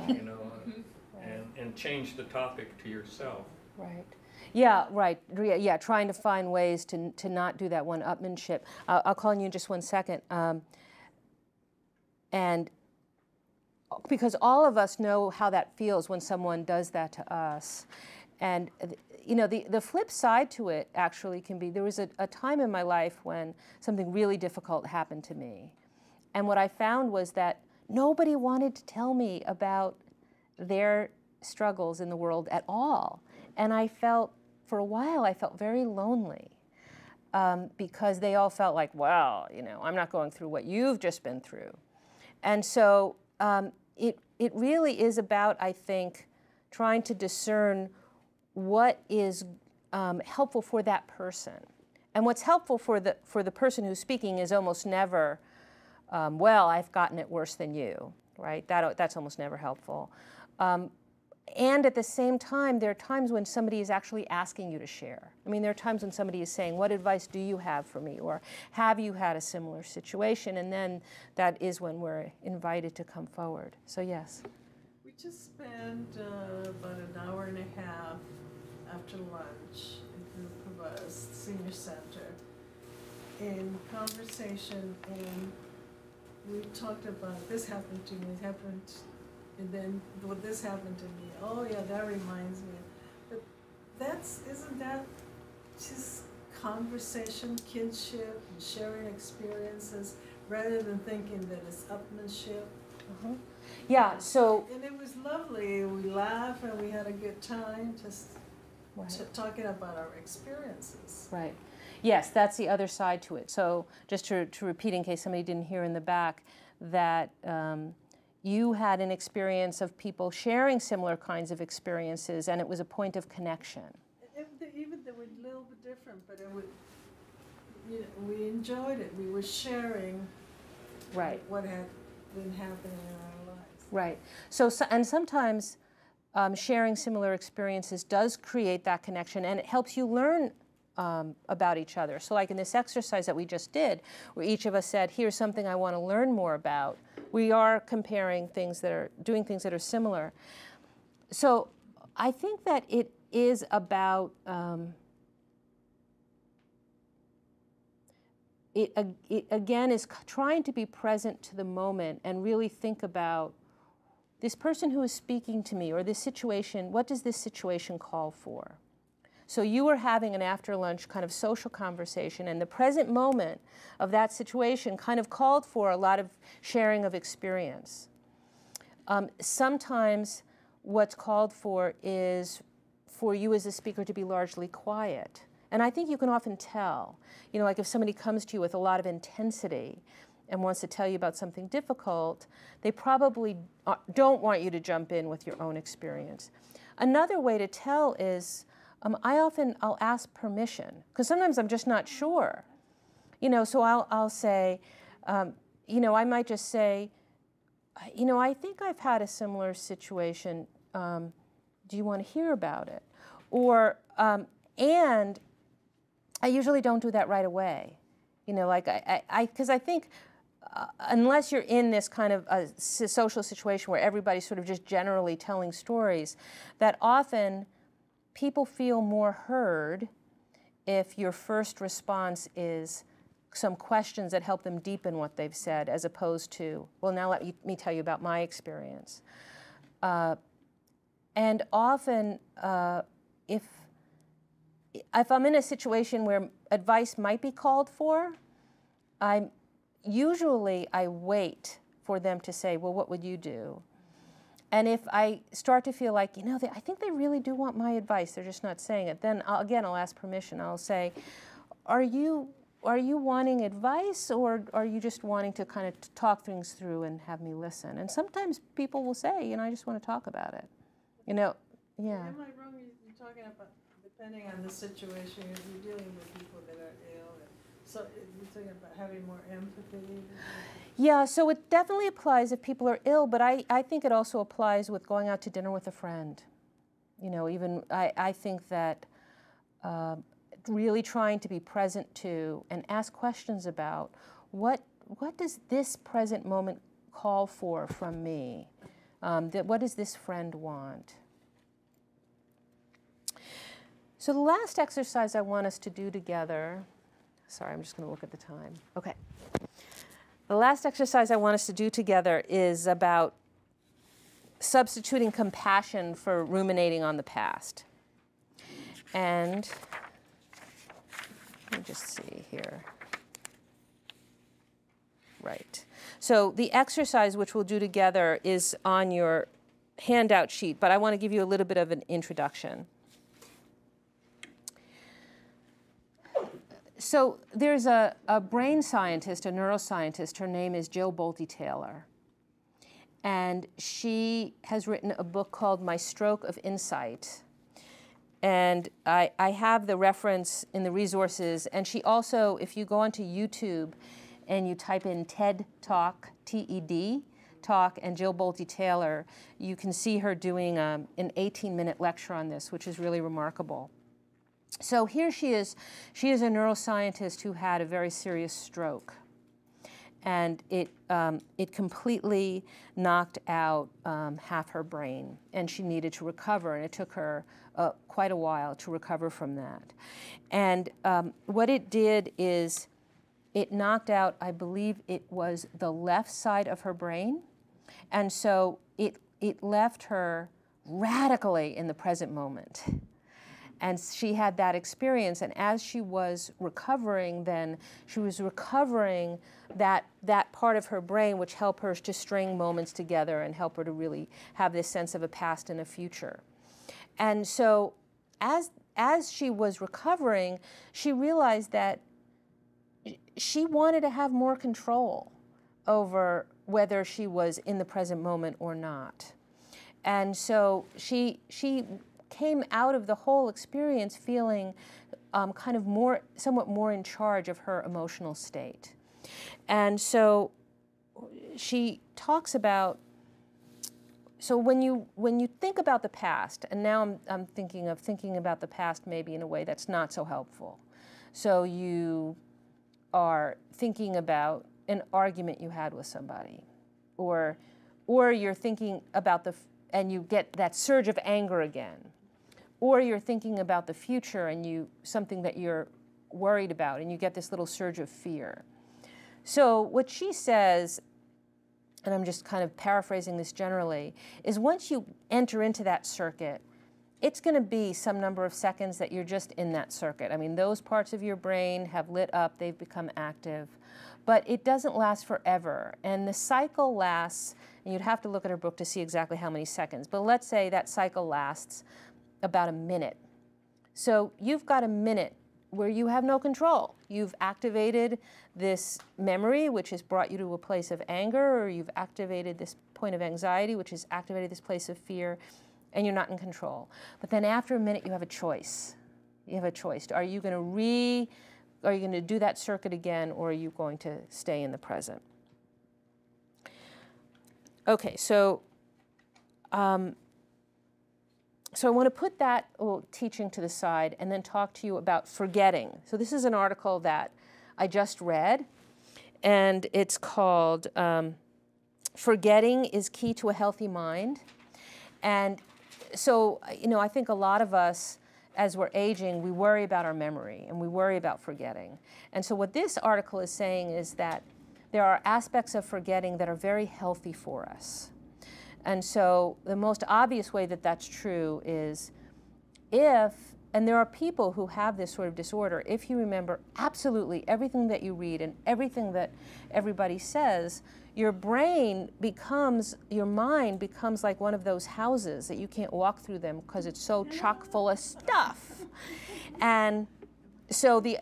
you know. And change the topic to yourself. Right. Yeah, right. Yeah, trying to find ways to not do that one-upmanship. I'll call on you in just one second. And because all of us know how that feels when someone does that to us. And, you know, the flip side to it actually can be, there was a time in my life when something really difficult happened to me. And what I found was that nobody wanted to tell me about their struggles in the world at all. And I felt, for a while, I felt very lonely because they all felt like, well, you know, I'm not going through what you've just been through. And so it really is about, I think, trying to discern what is helpful for that person. And what's helpful for the person who's speaking is almost never, well, I've gotten it worse than you, right? That's almost never helpful. And at the same time, there are times when somebody is actually asking you to share. I mean, there are times when somebody is saying, what advice do you have for me? Or have you had a similar situation? And then that is when we're invited to come forward. So yes. We just spent about an hour and a half after lunch, a group of us, Senior Center, in conversation, and we talked about, this happened to me, it happened, and then well, this happened to me. Oh yeah, that reminds me. But isn't that just conversation, kinship, and sharing experiences, rather than thinking that it's upmanship? Uh-huh. Yeah, so. And it was lovely. We laughed and we had a good time. Just talking about our experiences. Right. Yes, that's the other side to it. So just to repeat in case somebody didn't hear in the back, that you had an experience of people sharing similar kinds of experiences, and it was a point of connection. Even they were a little bit different, but it would, we enjoyed it. We were sharing what had been happening in our lives. Right. So and sometimes sharing similar experiences does create that connection, and it helps you learn about each other. So like in this exercise that we just did, where each of us said, here's something I want to learn more about, we are comparing things that are, doing things that are similar. So I think that it is about, it again is trying to be present to the moment and really think about this person who is speaking to me, or this situation, what does this situation call for? So you were having an after lunch kind of social conversation, and the present moment of that situation kind of called for a lot of sharing of experience. Sometimes what's called for is for you as a speaker to be largely quiet. And I think you can often tell, you know, like if somebody comes to you with a lot of intensity and wants to tell you about something difficult, they probably don't want you to jump in with your own experience. Another way to tell is, I'll ask permission, because sometimes I'm just not sure. You know, so I'll say, you know, I might just say, you know, I think I've had a similar situation. Do you want to hear about it? Or, and I usually don't do that right away. You know, like because I think unless you're in this kind of a social situation where everybody's sort of just generally telling stories, that often people feel more heard if your first response is some questions that help them deepen what they've said, as opposed to, well, now let me tell you about my experience. And often, if I'm in a situation where advice might be called for, I wait for them to say, well, what would you do? And if I start to feel like, you know, I think they really do want my advice, they're just not saying it, then I'll ask permission. I'll say, are you wanting advice, or are you just wanting to kind of talk things through and have me listen? And sometimes people will say, you know, I just want to talk about it. You know, yeah. Am I wrong? You're talking about, depending on the situation, you're dealing with people that are ill. So you're talking about having more empathy? Yeah, so it definitely applies if people are ill, but I think it also applies with going out to dinner with a friend. You know, even I think that really trying to be present to and ask questions about what does this present moment call for from me? What does this friend want? So the last exercise I want us to do together, sorry, I'm just going to look at the time. Okay. The last exercise I want us to do together is about substituting compassion for ruminating on the past. And let me just see here. Right. So the exercise which we'll do together is on your handout sheet, but I want to give you a little bit of an introduction. So there's a brain scientist, a neuroscientist. Her name is Jill Bolte Taylor. And she has written a book called My Stroke of Insight. And I have the reference in the resources. And she also, if you go onto YouTube and you type in TED Talk, T-E-D, Talk, and Jill Bolte Taylor, you can see her doing an 18-minute lecture on this, which is really remarkable. So here she is. She is a neuroscientist who had a very serious stroke. And it completely knocked out half her brain. And she needed to recover. And it took her quite a while to recover from that. And what it did is it knocked out, I believe it was the left side of her brain. And so it left her radically in the present moment. And she had that experience, and as she was recovering then, she was recovering that part of her brain which helped her to string moments together and help her to really have this sense of a past and a future. And so as as she was recovering, she realized that she wanted to have more control over whether she was in the present moment or not. And so she came out of the whole experience feeling kind of somewhat more in charge of her emotional state. And so she talks about, so when you think about the past, and now I'm thinking about the past maybe in a way that's not so helpful. So you are thinking about an argument you had with somebody, or you're thinking about and you get that surge of anger again, or you're thinking about the future and something that you're worried about, and you get this little surge of fear. So what she says, and I'm just kind of paraphrasing this generally, is once you enter into that circuit, it's going to be some number of seconds that you're just in that circuit. I mean, those parts of your brain have lit up, they've become active, but it doesn't last forever. And the cycle lasts, and you'd have to look at her book to see exactly how many seconds, but let's say that cycle lasts about a minute. So you've got a minute where you have no control. You've activated this memory, which has brought you to a place of anger, or you've activated this point of anxiety, which has activated this place of fear, and you're not in control. But then after a minute, you have a choice. You have a choice. Are you going to do that circuit again, or are you going to stay in the present? Okay, so I want to put that teaching to the side and then talk to you about forgetting. So this is an article that I just read, and it's called Forgetting is Key to a Healthy Mind. And so, I think a lot of us, as we're aging, we worry about our memory and we worry about forgetting. And so what this article is saying is that there are aspects of forgetting that are very healthy for us. And so the most obvious way that that's true is and there are people who have this sort of disorder, if you remember absolutely everything that you read and everything that everybody says, your mind becomes like one of those houses that you can't walk through them because it's so chock full of stuff. And so the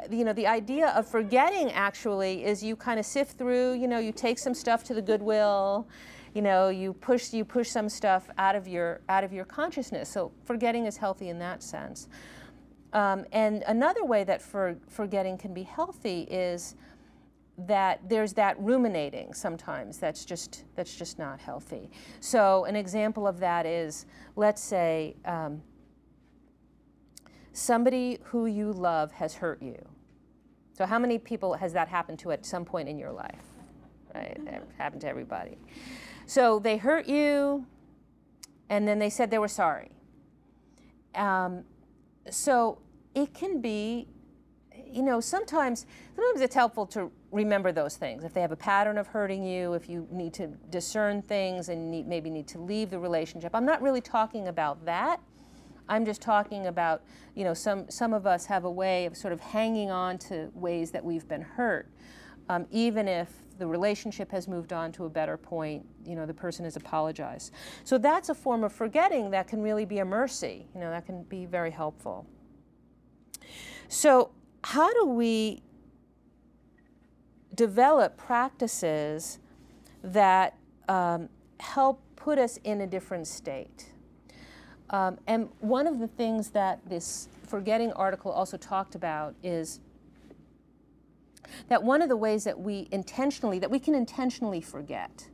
idea of forgetting actually is you kind of sift through, you take some stuff to the Goodwill, you push some stuff out of your consciousness. So forgetting is healthy in that sense. And another way that forgetting can be healthy is that there's that ruminating sometimes that's just not healthy. So an example of that is, let's say somebody who you love has hurt you. So how many people has that happened to at some point in your life? Right? It happened to everybody. So they hurt you, and then they said they were sorry. So it can be, sometimes it's helpful to remember those things. If they have a pattern of hurting you, if you need to discern things and maybe need to leave the relationship. I'm not really talking about that. I'm just talking about, some of us have a way of sort of hanging on to ways that we've been hurt, even if the relationship has moved on to a better point, the person has apologized. So that's a form of forgetting that can really be a mercy, that can be very helpful. So how do we develop practices that help put us in a different state? And one of the things that this forgetting article also talked about is that one of the ways that we can intentionally forget.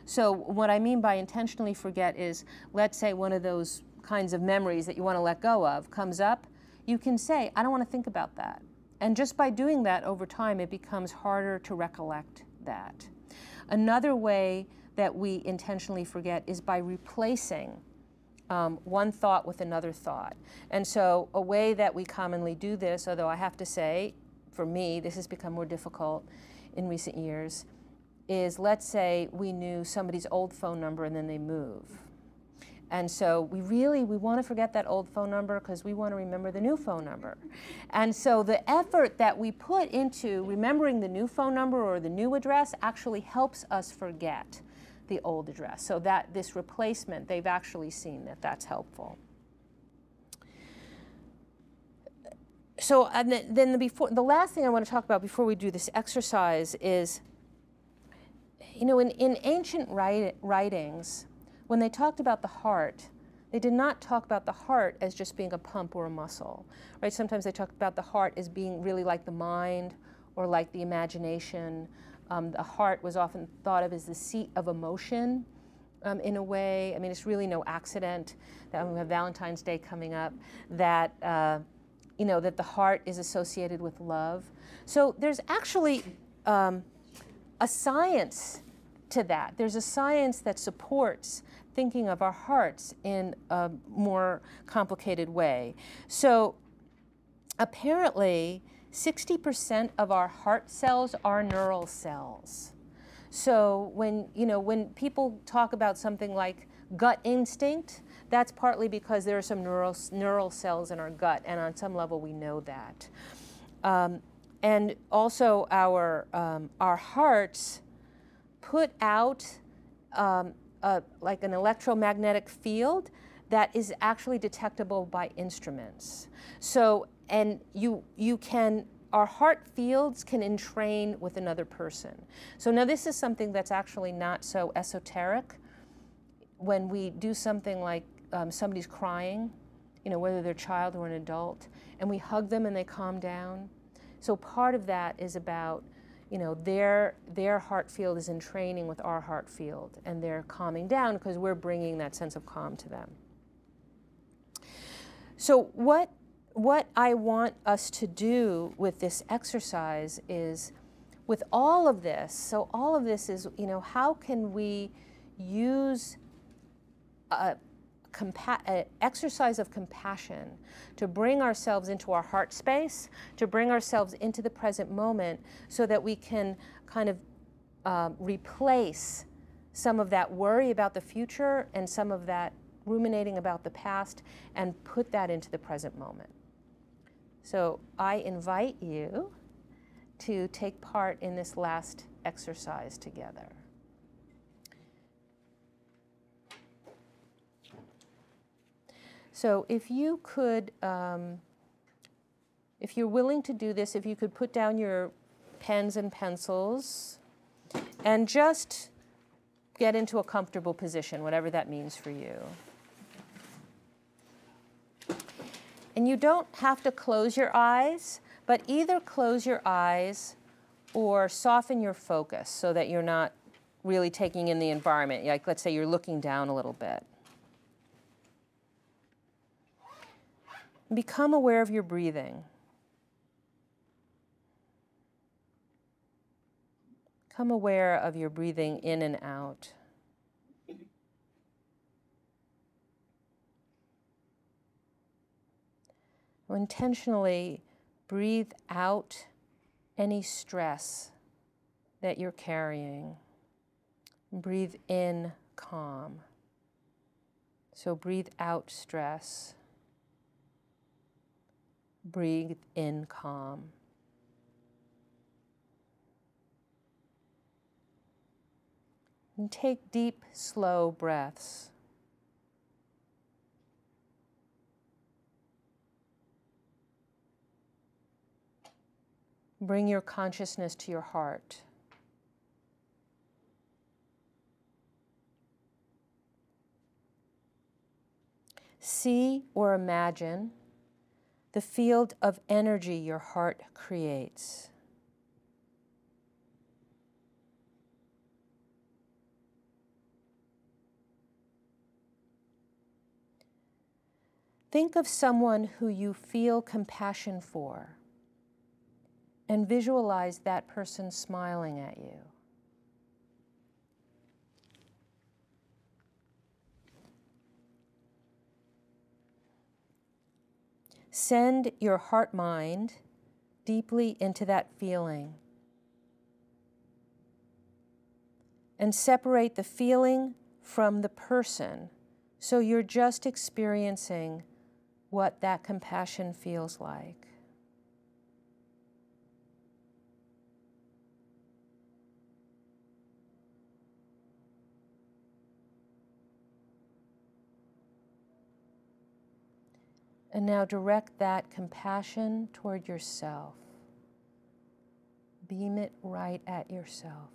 So what I mean by intentionally forget is, let's say one of those kinds of memories that you want to let go of comes up, you can say, I don't want to think about that. And just by doing that over time, it becomes harder to recollect that. Another way that we intentionally forget is by replacing one thought with another thought. And so a way that we commonly do this, although I have to say, for me, this has become more difficult in recent years, is let's say we knew somebody's old phone number and then they move. And so we want to forget that old phone number because we want to remember the new phone number. And so the effort that we put into remembering the new phone number or the new address actually helps us forget the old address. So that this replacement, they've actually seen that that's helpful. So then the last thing I want to talk about before we do this exercise is, you know, in ancient writings, when they talked about the heart, they did not talk about the heart as just being a pump or a muscle, right? Sometimes they talked about the heart as being really like the mind or like the imagination. The heart was often thought of as the seat of emotion in a way. I mean, it's really no accident that we have Valentine's Day coming up, that, you know, that the heart is associated with love. So there's actually a science to that. There's a science that supports thinking of our hearts in a more complicated way. So apparently, 60% of our heart cells are neural cells. So when, you know, when people talk about something like gut instinct, that's partly because there are some neural cells in our gut, and on some level we know that. And also our hearts put out like an electromagnetic field that is actually detectable by instruments. So, and our heart fields can entrain with another person. So now this is something that's actually not so esoteric. When we do something like somebody's crying, you know, whether they're a child or an adult, and we hug them and they calm down. So part of that is about, you know, their heart field is entraining with our heart field, and they're calming down because we're bringing that sense of calm to them. So what I want us to do with this exercise is, with all of this, so all of this is, you know, how can we use an exercise of compassion to bring ourselves into our heart space, to bring ourselves into the present moment, so that we can kind of replace some of that worry about the future and some of that ruminating about the past, and put that into the present moment. So I invite you to take part in this last exercise together. So if you could, if you're willing to do this, if you could put down your pens and pencils and just get into a comfortable position, whatever that means for you. And you don't have to close your eyes, but either close your eyes or soften your focus so that you're not really taking in the environment. Like, let's say you're looking down a little bit. Become aware of your breathing. Become aware of your breathing in and out. Intentionally breathe out any stress that you're carrying. Breathe in calm. So breathe out stress. Breathe in calm. And take deep, slow breaths. Bring your consciousness to your heart. See or imagine the field of energy your heart creates. Think of someone who you feel compassion for, and visualize that person smiling at you. Send your heart-mind deeply into that feeling, and separate the feeling from the person, so you're just experiencing what that compassion feels like. And now direct that compassion toward yourself. Beam it right at yourself.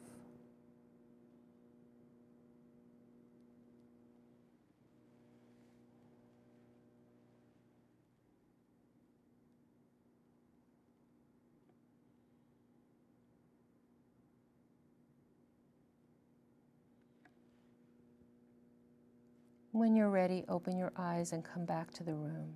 When you're ready, open your eyes and come back to the room.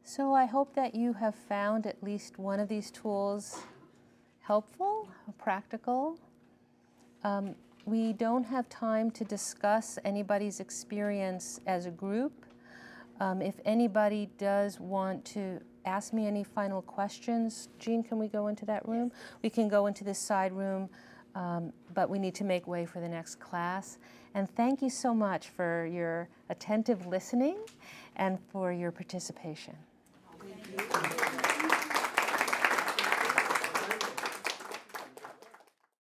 So I hope that you have found at least one of these tools helpful, practical. We don't have time to discuss anybody's experience as a group. If anybody does want to ask me any final questions, Jean, can we go into that room? Yes. We can go into this side room, but we need to make way for the next class. And thank you so much for your attentive listening and for your participation. Thank you.